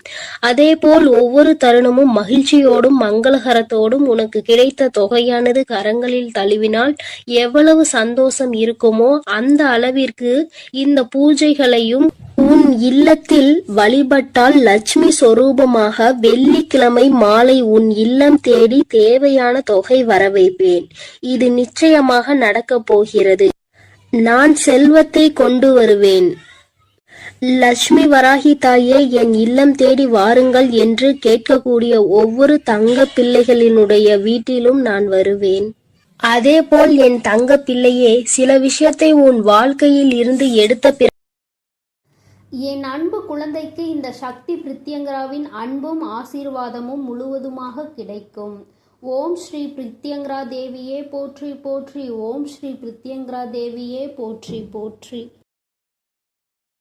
அதே போல் ஒவ்வொரு தருணமும் மகிழ்ச்சியோடும் மங்களகரத்தோடும் உனக்கு கிடைத்த தொகையானது கரங்களில் தழுவினால் எவ்வளவு சந்தோஷம் இருக்குமோ அந்த அளவிற்கு இந்த பூஜைகளையும் உன் இல்லத்தில் வழிபட்டால் லட்சுமி சொரூபமாக வெள்ளிக்கிழமை மாலை உன் இல்லம் தேடி தேவையான தொகை வர வைப்பேன். இது நிச்சயமாக நடக்கப் போகிறது. நான் செல்வத்தை கொண்டு வருவேன். லட்சுமி வராகி தாயே, என் இல்லம் தேடி வாருங்கள் என்று கேட்கக்கூடிய ஒவ்வொரு தங்க பிள்ளைகளினுடைய வீட்டிலும் நான் வருவேன். அதேபோல் என் தங்க பிள்ளையே, சில விஷயத்தை உன் வாழ்க்கையில் இருந்து எடுத்த என் அன்பு குழந்தைக்கு இந்த சக்தி பிரித்யங்கராவின் அன்பும் ஆசீர்வாதமும் முழுவதுமாக கிடைக்கும். ஓம் ஸ்ரீ பிரித்யங்கரா தேவியே போற்றி போற்றி. ஓம் ஸ்ரீ பிரித்யங்கரா தேவியே போற்றி போற்றி.